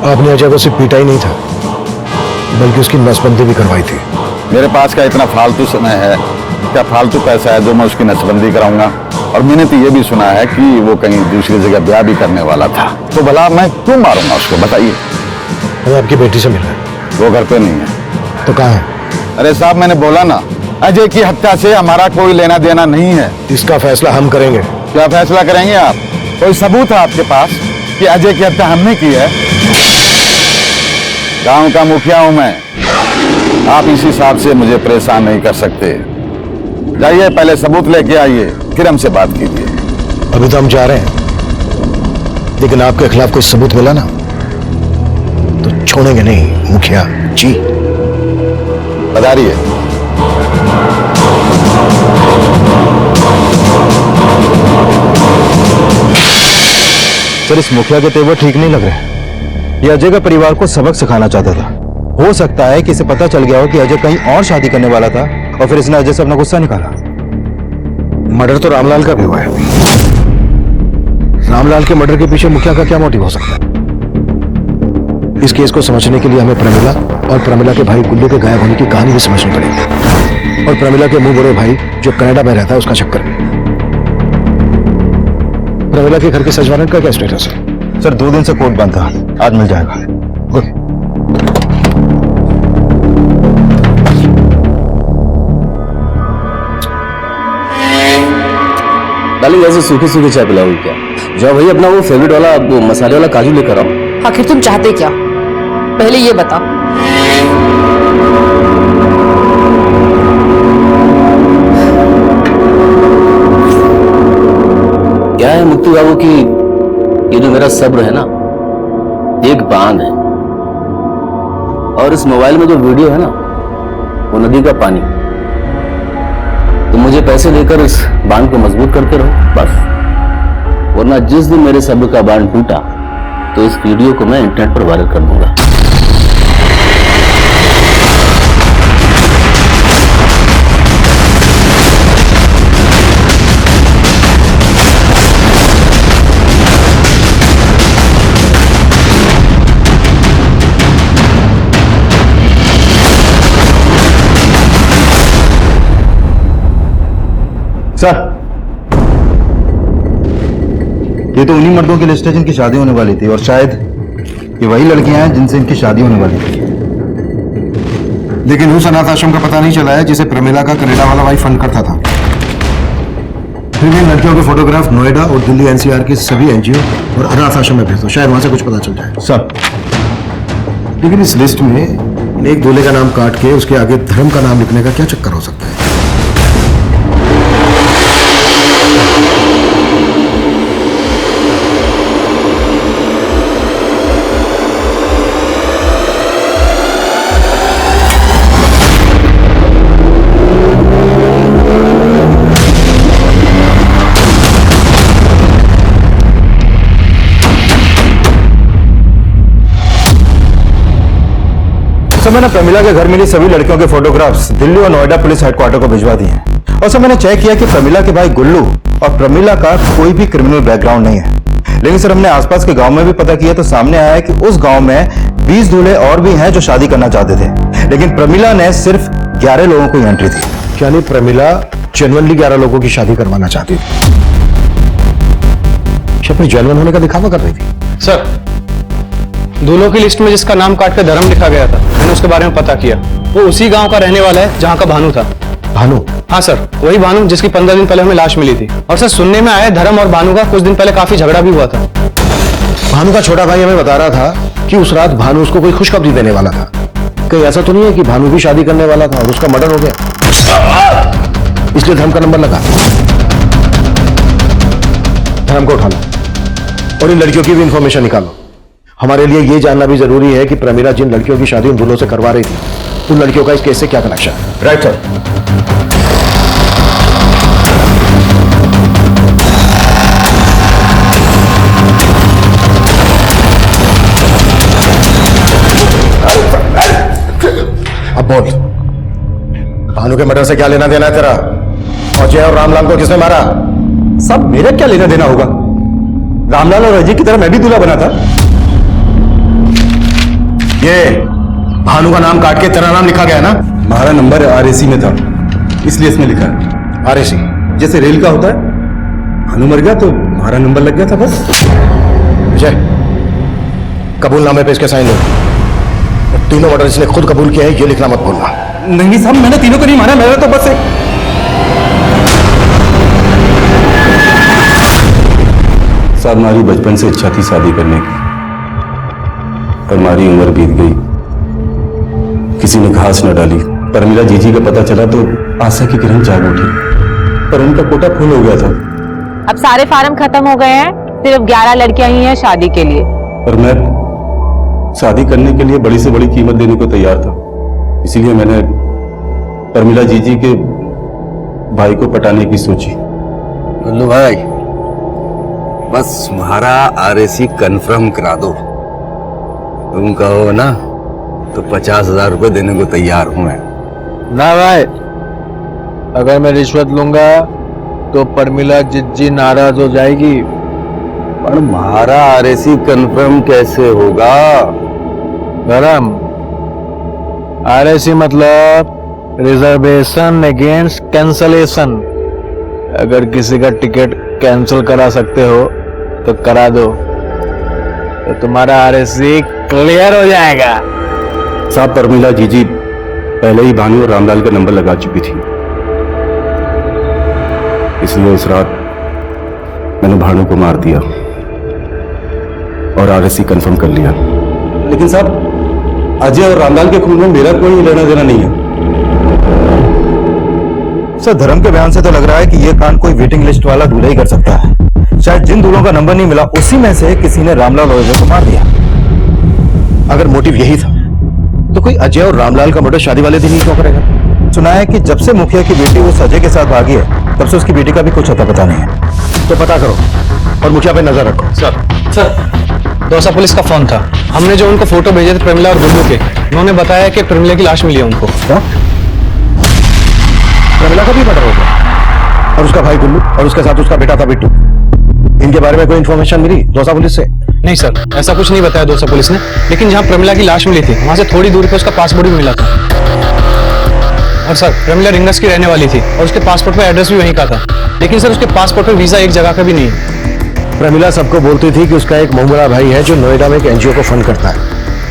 आपने अजय को सिर्फ पीटा ही नहीं था, बल्कि उसकी नसबंदी भी करवाई थी। मेरे पास का इतना फालतू समय है, क्या फालतू पैसा है जो मैं उसकी नसबंदी कराऊंगा? और मैंने तो ये भी सुना है कि वो कहीं दूसरी जगह ब्याह भी करने वाला था। तो भला मैं क्यों मारूंगा उसको, बताइए? वो आपकी बेटी से मिला है। वो घर पे नहीं है। तो कहाँ है? अरे साहब, मैंने बोला ना, अजय की हत्या से हमारा कोई लेना देना नहीं है। इसका फैसला हम करेंगे। क्या फैसला करेंगे आप? कोई सबूत है आपके पास कि अजय की हत्या हमने की है? गांव का मुखिया हूं मैं, आप इस हिसाब से मुझे परेशान नहीं कर सकते। जाइए, पहले सबूत लेके आइए, फिर हमसे बात कीजिए। अभी तो हम जा रहे हैं, लेकिन आपके खिलाफ कोई सबूत मिला ना तो छोड़ेंगे नहीं मुखिया जी। पधारिए। सर, इस मुखिया के तेवर ठीक नहीं लग रहे। ये अजय का परिवार को सबक सिखाना चाहता था। हो सकता है कि इसे पता चल गया हो कि अजय कहीं और शादी करने वाला था और फिर इसने अजय से अपना गुस्सा निकाला। मर्डर तो रामलाल का भी हुआ है। रामलाल के मर्डर के पीछे मुखिया का क्या मोटिव हो सकता है? इस केस को समझने के लिए हमें प्रमिला और प्रमिला के भाई गुल्लू के गायब होने की कहानी भी समझनी पड़ेगी, और प्रमिला के मुंह बड़े भाई जो कनाडा में रहता है उसका चक्कर भी। प्रमिला के घर के सच वारंट का क्या स्टेटस है? सर 2 दिन से कोर्ट बंद था, आज मिल जाएगा। गुड। डार्लिंग ऐसे सूखी सूखी चाय पिलाऊंगी क्या? जाओ भाई अपना वो फेवरेट वाला वो मसाले वाला काजू लेकर आओ। आखिर तुम चाहते क्या, पहले ये बता। क्या है मुक्ति बाबू की ये जो मेरा सब्र है ना, एक बांध है, और इस मोबाइल में जो वीडियो है ना वो नदी का पानी। तो मुझे पैसे देकर इस बांध को मजबूत करते रहो बस, वरना जिस दिन मेरे सब्र का बांध टूटा तो इस वीडियो को मैं इंटरनेट पर वायरल कर दूंगा। सर, ये तो उन्हीं मर्दों की लिस्ट है जिनकी शादी होने वाली थी, और शायद ये वही लड़कियां हैं जिनसे इनकी शादी होने वाली थी। लेकिन उस अनाथ आश्रम का पता नहीं चला है जिसे प्रमिला का कनाडा वाला भाई फंड करता था। फिर भी लड़कियों के फोटोग्राफ नोएडा और दिल्ली एनसीआर के सभी एनजीओ और अनाथ आश्रम में भेज दो, शायद वहां से कुछ पता चल जाए। सर, लेकिन इस लिस्ट में एक दूल्हे का नाम काट के उसके आगे धर्म का नाम लिखने का क्या चक्कर हो सकता है? सर, मैंने प्रमिला के घर मिली सभी लड़कियों के फोटोग्राफ्स दिल्ली और नोएडा पुलिस हेडक्वार्टर को भिजवा दिए हैं। और सर मैंने चेक किया कि प्रमिला के भाई गुल्लू और प्रमिला का कोई भी क्रिमिनल बैकग्राउंड नहीं है। लेकिन सर हमने आसपास के गांव में भी पता किया तो सामने आया है कि उस गांव में 20 दूल्हे और भी हैं जो शादी करना चाहते थे, लेकिन प्रमिला ने सिर्फ 11 लोगों को एंट्री दी। यानी प्रमिला जेन्युइनली 11 लोगों की शादी करवाना चाहती थी, अपनी जेन्युइन होने का दिखावा कर रही थी। सर, दूल्हों की लिस्ट में जिसका नाम काट कर धर्म लिखा गया था, मैंने उसके बारे में पता किया। वो उसी गांव का रहने वाला है जहां का भानु था। भानु? हाँ सर, वही भानु जिसकी 15 दिन पहले हमें लाश मिली थी। और सर सुनने में आया धर्म और भानु का कुछ दिन पहले काफी झगड़ा भी हुआ था। भानु का छोटा भाई हमें बता रहा था कि उस रात भानु उसको कोई खुशखबरी देने वाला था। कहीं ऐसा तो नहीं है कि भानु भी शादी करने वाला था और उसका मर्डर हो गया, इसलिए धर्म का नंबर लगा? धर्म को उठा लो और इन लड़कियों की भी इंफॉर्मेशन निकालो। हमारे लिए ये जानना भी जरूरी है कि प्रमिला जिन लड़कियों की शादी उन दूल्हों से करवा रही थी, उन लड़कियों का इस केस से क्या कनेक्शन है। Right sir. अब बोल, भानु के मर्डर से क्या लेना देना है तेरा? और जय और रामलाल को किसने मारा? सब मेरा क्या लेना देना होगा? रामलाल और अजय की तरह मैं भी दूल्हा बना था। ये भानु का नाम काट के तेरा नाम लिखा गया ना? हमारा नंबर आरएसी में था, इसलिए इसमें लिखा है। आरएसी जैसे रेल का होता है, भानु मर गया तो हमारा नंबर लग गया था बस। विजय, कबूलनामे पे इसके साइन लो। तीनों मर्डर इसने खुद कबूल किया है, ये लिखना मत भूलना। नहीं साहब, मैंने तीनों को नहीं मारा, मेरा तो बस एक। साहब, हमारी बचपन से इच्छा थी शादी करने की, पर हमारी उम्र बीत गई, किसी ने घास न डाली। प्रमिला जीजी का पता चला तो आशा की किरण जाग उठी, पर उनका कोटा फुल हो गया था। अब सारे फार्म खत्म हो गए हैं, सिर्फ 11 लड़कियां ही हैं शादी के लिए। और मैं शादी करने के लिए बड़ी से बड़ी कीमत देने को तैयार था, इसीलिए मैंने प्रमिला जीजी के भाई को पटाने की सोची। गुल्लू भाई, बस तुम्हारा आरएसी कंफर्म करा दो। तुम कहो ना तो 50,000 रुपए देने को तैयार हूं मैं। ना भाई, अगर मैं रिश्वत लूंगा तो प्रमिला जिज्जी नाराज हो जाएगी। पर हमारा आरएसी कंफर्म कैसे होगा? धर्म, RAC मतलब रिजर्वेशन अगेंस्ट कैंसलेशन। अगर किसी का टिकट कैंसिल करा सकते हो तो करा दो, तो तुम्हारा RAC क्लियर हो जाएगा। साहब प्रमिला जीजी पहले ही भानु और रामलाल का नंबर लगा चुकी थी, इसलिए उस रात मैंने भानु को मार दिया और RAC कंफर्म कर लिया। लेकिन साहब अजय और रामलाल के खून में मेरा कोई लेना देना नहीं है। सर धर्म के बयान से तो लग रहा है कि यह कांड कोई वेटिंग लिस्ट वाला दूल्हा ही कर सकता है। शायद जिन दूल्हों का नंबर नहीं मिला उसी में से किसी ने रामलाल और अजय को मार दिया। अगर मोटिव यही था तो कोई अजय और रामलाल का मर्डर शादी वाले दिन ही क्यों करेगा? सुना है कि जब से मुखिया की बेटी उस अजय के साथ भागी है तब से उसकी बेटी का भी कुछ अता पता नहीं है। तो पता करो और मुखिया पे नजर रखो। सर दौसा पुलिस का फोन था। हमने जो उनको फोटो भेजे थे प्रमिला और गुल्लू के, उन्होंने बताया कि प्रमिला की लाश मिली है उनको। प्रमिला का भी मर्डर हो गया और उसका भाई गुल्लू और उसके साथ उसका बेटा था बिट्टू। इनके बारे में कोई इन्फॉर्मेशन मिली दौसा पुलिस से? नहीं सर, ऐसा कुछ नहीं बताया दौसा पुलिस ने, लेकिन जहां प्रमिला की लाश मिली थी वहां से थोड़ी दूर पे उसका पासपोर्ट भी मिला था। और सर प्रमिला रिंगस की रहने वाली थी और उसके पासपोर्ट पे एड्रेस भी वहीं का था, लेकिन सर उसके पासपोर्ट पे वीजा एक जगह का भी नहीं है। प्रमिला सबको बोलती थी कि उसका एक मंगोला भाई है जो नोएडा में एक एनजीओ को फंड करता है,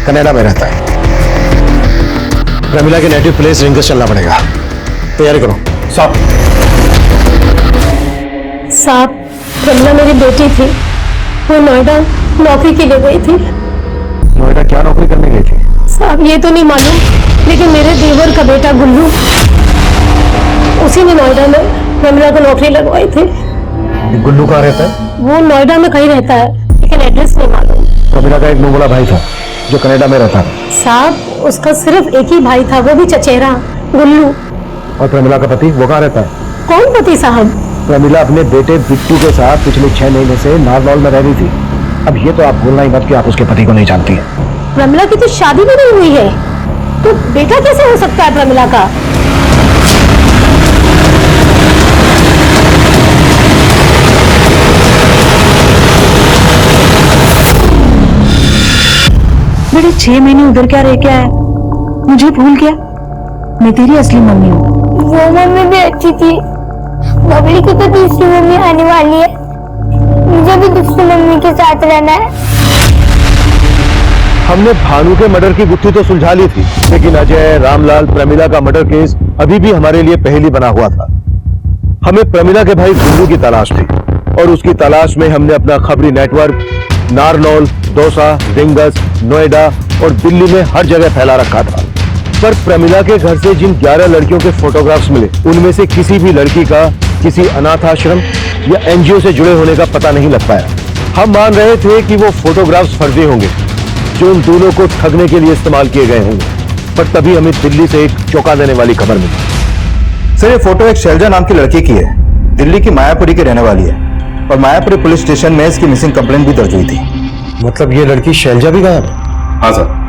कनाडा में रहता है। प्रमिला के नेटिव प्लेस रिंगस चलना पड़ेगा। तैयारी करो। साहब प्रमिला मेरी बेटी थी, वो नोएडा नौकरी के लिए गई थी। नोएडा क्या नौकरी करने गई थी? साहब ये तो नहीं मालूम, लेकिन मेरे देवर का बेटा गुल्लू उसी ने नोएडा में प्रमिला को नौकरी लगवाई थी। गुल्लू कहाँ रहता है? वो नोएडा में कहीं रहता है, लेकिन एड्रेस नहीं मालूम। प्रमिला का एक मंगोला भाई था जो कनाडा में रहता था। साहब उसका सिर्फ एक ही भाई था, वो भी चचेरा, गुल्लू। और प्रमिला का पति वो कहाँ रहता है? कौन पति साहब? प्रमिला अपने बेटे बिट्टू के साथ पिछले 6 महीने से नारनौल में रह रही थी। अब ये तो आप भूलना ही मत कि आप उसके पति को नहीं जानती हैं। प्रमिला की तो शादी भी नहीं हुई है, तो बेटा कैसे हो सकता है प्रमिला का? बेटे 6 महीने उधर क्या रह के आया? मुझे भूल गया? मैं तेरी असली मम्मी हूँ। वो मम्मी भी अच्छी थी, बबली की तो दूसरी मम्मी आने वाली है, मुझे भी दूसरी मम्मी के साथ रहना है। हमने भानु के मर्डर की गुत्थी तो सुलझा ली थी, लेकिन अजय, रामलाल, प्रमिला का मर्डर केस अभी भी हमारे लिए पहेली बना हुआ था। हमें प्रमिला के भाई गुल्लू की तलाश थी और उसकी तलाश में हमने अपना खबरी नेटवर्क नारनौल, दौसा, रिंगस, नोएडा और दिल्ली में हर जगह फैला रखा था। पर प्रमिला के घर से जिन 11 लड़कियों के फोटोग्राफ्स मिले, उनमें से किसी भी लड़की का किसी अनाथ आश्रम या एनजीओ से जुड़े होने का पता नहीं लग पाया। हम मान रहे थे कि वो फोटोग्राफ्स फर्जी होंगे जो उन दोनों को ठगने के लिए इस्तेमाल किए गए होंगे, पर तभी हमें दिल्ली से एक चौंका देने वाली खबर मिली। सर ये फोटो एक शैलजा नाम की लड़की की है, दिल्ली की मायापुरी की रहने वाली है और मायापुरी पुलिस स्टेशन में इसकी मिसिंग कंप्लेंट भी दर्ज हुई थी। मतलब ये लड़की शैलजा भी गायब? हाँ सर।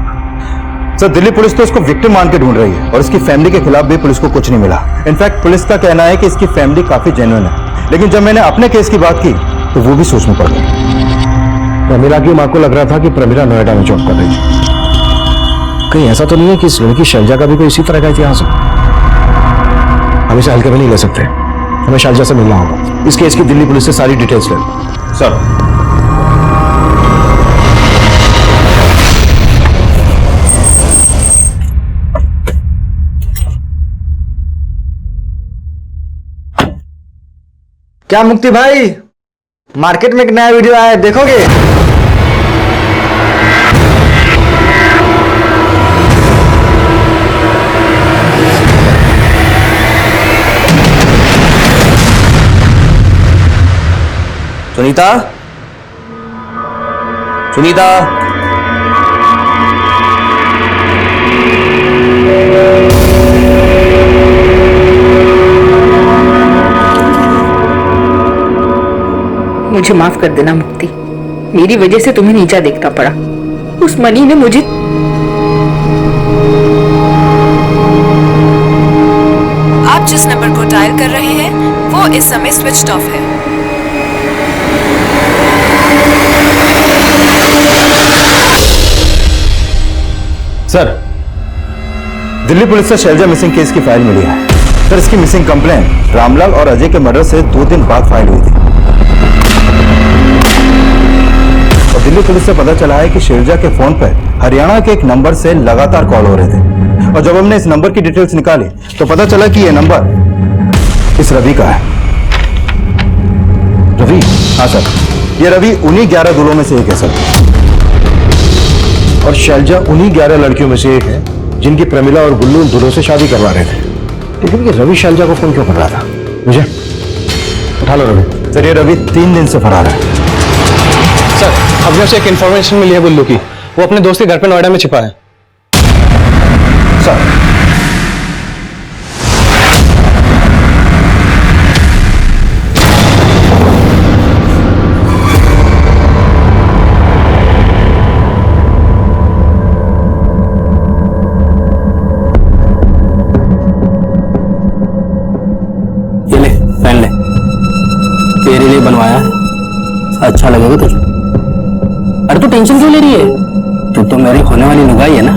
सर दिल्ली पुलिस तो इसको विक्टिम मान के ढूंढ रही है और इसकी फैमिली के खिलाफ भी पुलिस को कुछ नहीं मिला। इनफैक्ट पुलिस का कहना है कि इसकी फैमिली काफी जेन्युइन है, लेकिन जब मैंने अपने केस की बात की तो वो भी सोचने पड़ गई। प्रमिला की मां को लग रहा था कि प्रमिला नोएडा में जॉब कर रही थी। कहीं ऐसा तो नहीं है कि इस लड़की शैलजा का भी कोई इसी तरह का इतिहास हो? हम इसे हल्के में नहीं ले सकते, हमें शैलजा से मिलना होगा। इस केस की दिल्ली पुलिस से सारी डिटेल्स ले लो। सर क्या मुक्ति भाई, मार्केट में एक नया वीडियो आया है, देखोगे? सुनीता, सुनीता, मुझे माफ कर देना मुक्ति, मेरी वजह से तुम्हें नीचा देखना पड़ा। उस मनी ने मुझे आप जिस नंबर को डायल कर रहे हैं वो इस समय स्विच्ड ऑफ है। सर दिल्ली पुलिस से शैलजा मिसिंग केस की फाइल मिली है सर। इसकी मिसिंग कंप्लेंट रामलाल और अजय के मर्डर से 2 दिन बाद फाइल हुई थी और दिल्ली पुलिस से पता चला है कि शैलजा के फोन पर हरियाणा के एक नंबर से लगातार कॉल हो रहे थे और जब हमने इस नंबर की डिटेल्स निकाली तो पता चला कि यह नंबर इस रवि का है। रवि? हाँ सर, ये रवि उन्हीं 11 दूल्हों में से एक है सर। और शैलजा उन्हीं 11 लड़कियों में से एक है जिनकी प्रमिला और गुल्लू उन दूल्हों से शादी करवा रहे थे। लेकिन ये रवि शैलजा को फोन क्यों कर रहा था? मुझे उठा लो रवि। सर, ये रवि 3 दिन से फरार है। सर, अभी उसे एक इन्फॉर्मेशन मिली है गुल्लू की। वो अपने दोस्त के घर पे नोएडा में छिपा है। सर, पहन ले, तेरे लिए बनवाया है, अच्छा लगेगा तुझे। अरे तू टेंशन क्यों ले रही है? तू तो मेरी होने वाली नुगाई है ना।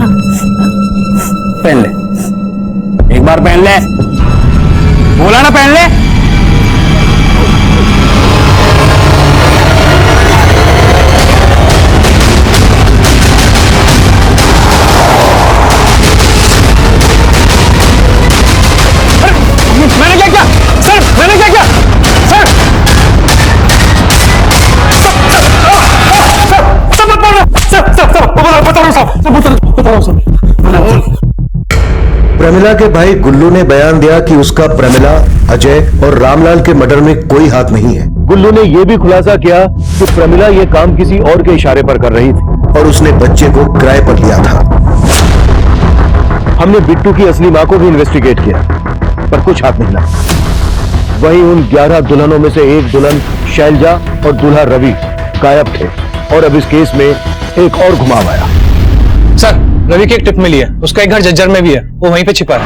पहन ले, एक बार पहन ले, बोला ना पहन ले। मैंने क्या किया सर? मैंने क्या किया सर? प्रमिला के भाई गुल्लू ने बयान दिया कि उसका प्रमिला, अजय और रामलाल के मर्डर में कोई हाथ नहीं है। गुल्लू ने यह भी खुलासा किया कि प्रमिला यह काम किसी और के इशारे पर कर रही थी और उसने बच्चे को किराए पर लिया था। हमने बिट्टू की असली मां को भी इन्वेस्टिगेट किया पर कुछ हाथ नहीं लगा। वहीं उन 11 दुल्हनों में से एक दुल्हन शैलजा और दूल्हा रवि गायब थे और अब इस केस में एक और घुमाव आया। सर, रवि की एक टिप मिली है। उसका एक घर जज्जर में भी है, वो वहीं पे छिपा है।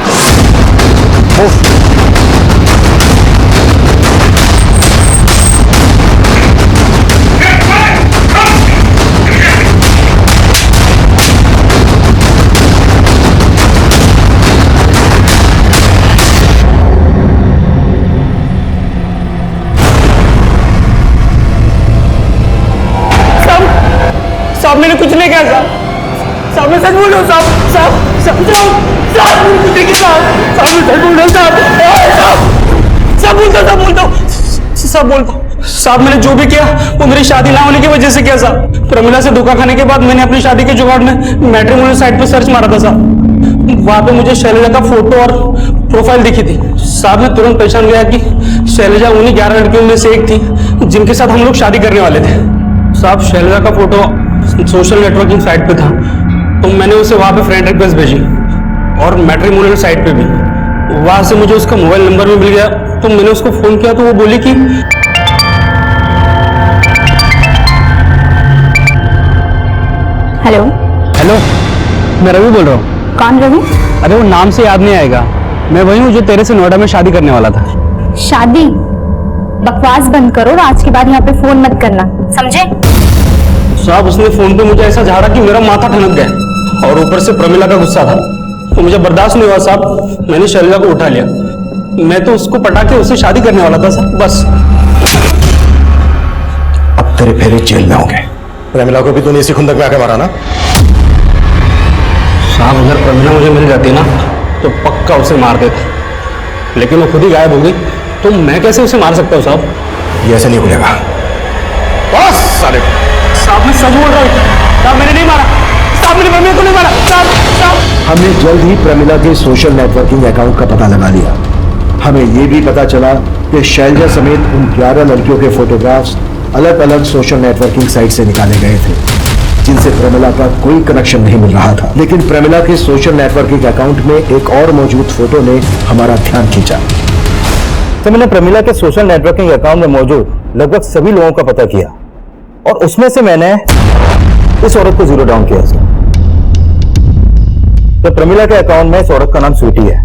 साहब मैंने कुछ नहीं किया साहब। साहब मैं सच बोल रहा हूँ साहब। साहब साहब साहब साहब मैंने कुछ नहीं किया साहब। साहब मैं सच बोल रहा हूँ साहब। साहब बोलता साहब बोलता साहब मैंने जो भी किया वो मेरी शादी ना होने की वजह से किया साहब। प्रमिला से धोखा खाने के बाद मैंने अपनी शादी के जुगाड़ में मैट्रिमोनियल साइट पर सर्च मारा था साहब। वहां पे मुझे शैलजा का फोटो और प्रोफाइल दिखी थी साहब। मैं तुरंत पहचान गया कि शैलजा उन्हीं 11 लड़कियों में से एक थी जिनके साथ हम लोग शादी करने वाले थे साहब। शैलजा का फोटो सोशल नेटवर्किंग साइट पे था तो मैंने उसे वहां पे फ्रेंड रिक्वेस्ट भेजी और मैट्रिमोनियल साइट पे भी। वहां से मुझे उसका मोबाइल नंबर भी मिल गया तो मैंने उसको फोन किया तो वो बोली कि हेलो हेलो, मैं रवि बोल रहा हूँ। कौन रवि? अरे वो नाम से याद नहीं आएगा। मैं वही हूँ जो तेरे से नोएडा में शादी करने वाला था। शादी? बकवास बंद करो और आज के बाद यहाँ पे फोन मत करना, समझे? साहब उसने फोन पे मुझे ऐसा झाड़ा कि मेरा माथा ठनक गया और ऊपर से प्रमिला का गुस्सा था तो मुझे बर्दाश्त नहीं हुआ साहब। मैंने शैलजा को उठा लिया। मैं तो उसको पटा के उससे शादी करने वाला था साहब, बस। अब तेरे फेरे जेल में होंगे। प्रमिला को भी तूने इसी खुंदक में आके मारा ना? साहब अगर प्रमिला मुझे मिल जाती ना तो पक्का उसे मार देता, लेकिन वो खुद ही गायब हो गई तो मैं कैसे उसे मार सकता हूँ साहब? ये ऐसे नहीं भूलेगा। बस साले साहब मैं सच बोल रहा हूँ साहब। मैंने नहीं मारा साहब। मैंने प्रमिला को नहीं मारा साहब। हमने जल्द ही प्रमिला के सोशल नेटवर्किंग अकाउंट का पता लगा लिया। हमें यह भी पता चला कि शैलजा समेत उन 11 लड़कियों के फोटोग्राफ्स अलग अलग सोशल नेटवर्किंग साइट से निकाले गए थे जिनसे प्रमिला का कोई कनेक्शन नहीं मिल रहा था। लेकिन प्रमिला के सोशल नेटवर्किंग अकाउंट में एक और मौजूद फोटो ने हमारा ध्यान खींचा। तो मैंने प्रमिला के सोशल नेटवर्किंग अकाउंट में मौजूद लगभग सभी लोगों का पता किया और उसमें से मैंने इस औरत को जीरो डाउन किया। तो प्रमिला के अकाउंट में इस औरत का नाम स्वीटी है।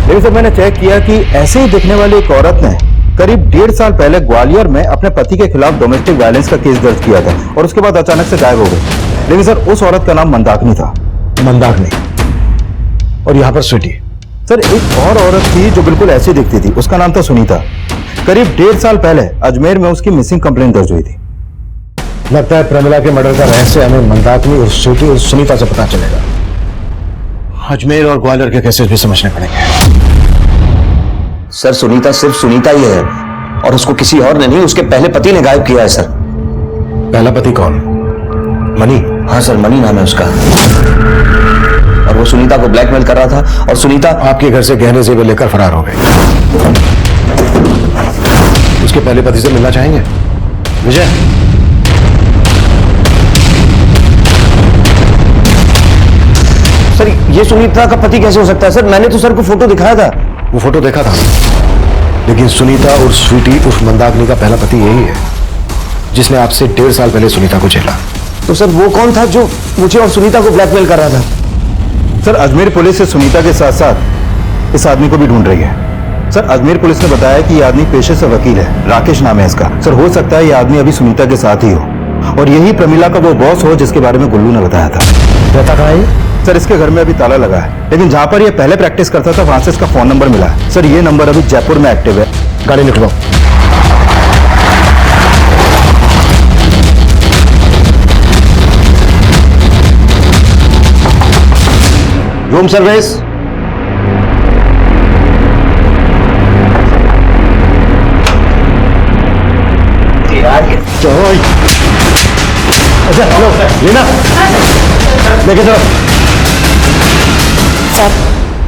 लेकिन जब मैंने चेक किया कि ऐसे ही दिखने वाली एक औरत ने करीब 1.5 साल पहले ग्वालियर में अपने पति के खिलाफ डोमेस्टिक वायलेंस का केस दर्ज किया था और उसके बाद अचानक से गायब हो गई। लेकिन सर उस औरत का नाम मंदाकिनी था। मंदाकिनी? और यहाँ पर स्वीटी। सर एक और औरत थी जो बिल्कुल ऐसी दिखती थी, उसका नाम था सुनीता। करीब 1.5 साल पहले अजमेर में उसकी मिसिंग कंप्लेंट दर्ज हुई थी। लगता है प्रमिला के मर्डर का रहस्य हमें मंदाकिनी और स्वीटी और सुनीता से पता चलेगा। अजमेर और ग्वालियर के केसेस भी समझने पड़ेंगे। सर सुनीता सिर्फ सुनीता ही है और उसको किसी और ने नहीं, उसके पहले पति ने गायब किया है सर। पहला पति कौन? मनी? हाँ सर, मनी नाम है उसका। और वो सुनीता को ब्लैकमेल कर रहा था और सुनीता आपके घर से गहने जेवर लेकर फरार हो गए। उसके पहले पति से मिलना चाहेंगे? विजय, सर ये सुनीता का पति कैसे हो सकता है? सर मैंने तो सर को फोटो दिखाया था। वो फोटो देखा था, लेकिन सुनीता और स्वीटी उर्फ मंदाकिनी का पहला पति यही है जिसने आपसे 1.5 साल पहले सुनीता को झेला। तो सर वो कौन था जो मुझे और सुनीता को ब्लैकमेल कर रहा था? सर अजमेर पुलिस से सुनीता के साथ साथ इस आदमी को भी ढूंढ रही है। सर अजमेर पुलिस ने बताया कि यह आदमी पेशे से वकील है, राकेश नाम है इसका। सर हो सकता है यह आदमी अभी सुनीता के साथ ही हो और यही प्रमिला का वो बॉस हो जिसके बारे में गुल्लू ने बताया था। रहता कहाँ है? सर इसके घर में अभी ताला लगा है, लेकिन जहां पर यह पहले प्रैक्टिस करता था वहां से इसका फोन नंबर मिला है। सर ये नंबर अभी जयपुर में एक्टिव है। गाड़ी निकलो। Room service. अच्छा लो लेना, लेके चलो। साहब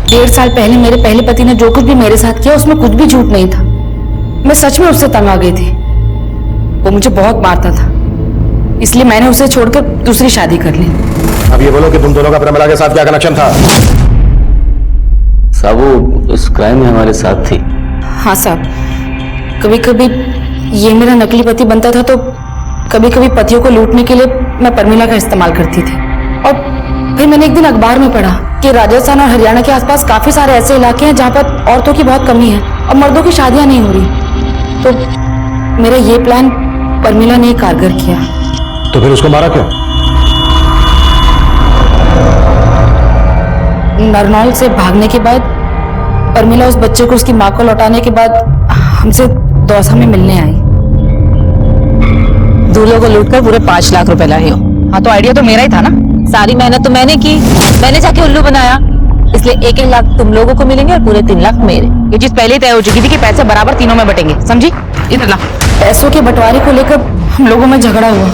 1.5 साल पहले मेरे पहले पति ने जो कुछ भी मेरे साथ किया उसमें कुछ भी झूठ नहीं था। मैं सच में उससे तंग आ गई थी। वो मुझे बहुत मारता था, इसलिए मैंने उसे छोड़कर दूसरी शादी कर ली। अब ये बोलो कि तुम दोनों का प्रमिला के साथ क्या कनेक्शन था? साहब वो इस क्राइम में हमारे साथ थी। हाँ साहब, कभी कभी ये मेरा नकली पति बनता था तो कभी कभी पतियों को लूटने के लिए मैं प्रमिला का इस्तेमाल करती थी। और फिर मैंने एक दिन अखबार में पढ़ा कि राजस्थान और हरियाणा के आसपास काफी सारे ऐसे इलाके हैं जहाँ पर औरतों की बहुत कमी है और मर्दों की शादियां नहीं हो रही। तो मेरा ये प्लान प्रमिला ने कारगर किया। तो फिर उसको मारा क्यों? नरनौल से भागने के बाद प्रमिला उस बच्चे को उसकी माँ को लौटाने के बाद हमसे दौसा में मिलने आई। दूल्हों को लूटकर पूरे 5 लाख रुपए लाए हो। हाँ तो आइडिया तो मेरा ही था ना, सारी मेहनत तो मैंने की, मैंने जाके उल्लू बनाया, इसलिए 1-1 लाख तुम लोगों को मिलेंगे और पूरे 3 लाख मेरे। ये चीज पहले तय हो चुकी थी कि पैसे बराबर तीनों में बटेंगे, समझी? इधर ला। पैसों के बंटवारे को लेकर हम लोगों में झगड़ा हुआ,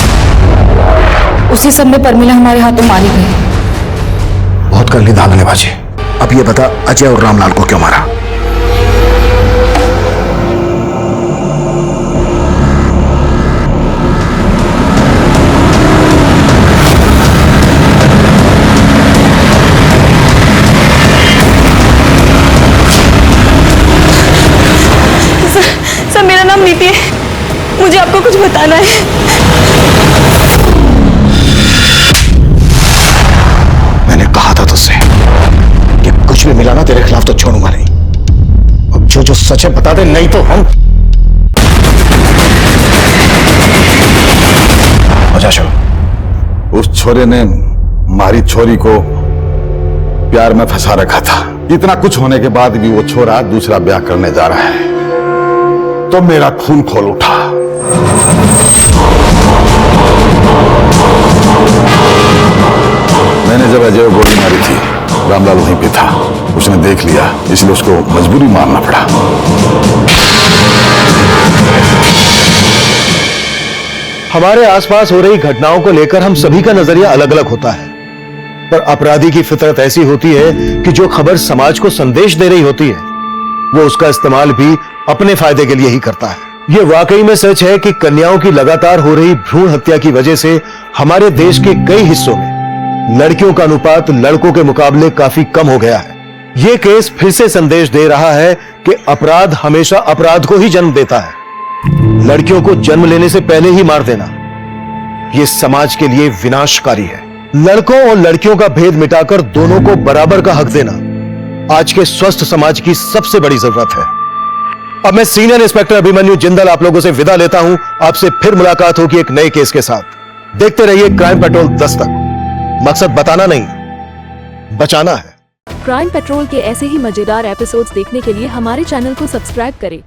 उसी सब में प्रमिला हमारे हाथों मारी गई। बहुत कर ली धागनेबाजी। अब ये बता अजय और रामलाल को क्यों मारा? सर मेरा नाम नीति है, मुझे आपको कुछ बताना है। मैंने कहा था तुझसे कि कुछ भी मिला ना तेरे खिलाफ तो छोड़ूंगा नहीं। अब जो जो सच है बता दे, नहीं तो हम अच्छा शुरू। उस छोरे ने मारी छोरी को प्यार में फंसा रखा था। इतना कुछ होने के बाद भी वो छोरा दूसरा ब्याह करने जा रहा है तो मेरा खून खोल उठा। मैंने जब अजय को गोली मारी थी रामलाल वहीं पे था, उसने देख लिया, इसलिए उसको मजबूरी मारना पड़ा। हमारे आसपास हो रही घटनाओं को लेकर हम सभी का नजरिया अलग अलग होता है, पर अपराधी की फितरत ऐसी होती है कि जो खबर समाज को संदेश दे रही होती है वो उसका इस्तेमाल भी अपने फायदे के लिए ही करता है। यह वाकई में सच है कि कन्याओं की लगातार हो रही भ्रूण हत्या की वजह से हमारे देश के कई हिस्सों में लड़कियों का अनुपात लड़कों के मुकाबले काफी कम हो गया है। यह केस फिर से संदेश दे रहा है कि अपराध हमेशा अपराध को ही जन्म देता है। लड़कियों को जन्म लेने से पहले ही मार देना यह समाज के लिए विनाशकारी है। लड़कों और लड़कियों का भेद मिटाकर दोनों को बराबर का हक देना आज के स्वस्थ समाज की सबसे बड़ी जरूरत है। अब मैं सीनियर इंस्पेक्टर अभिमन्यु जिंदल आप लोगों से विदा लेता हूं। आपसे फिर मुलाकात होगी एक नए केस के साथ। देखते रहिए क्राइम पेट्रोल दस्तक। मकसद बताना नहीं, बचाना है। क्राइम पेट्रोल के ऐसे ही मजेदार एपिसोड्स देखने के लिए हमारे चैनल को सब्सक्राइब करें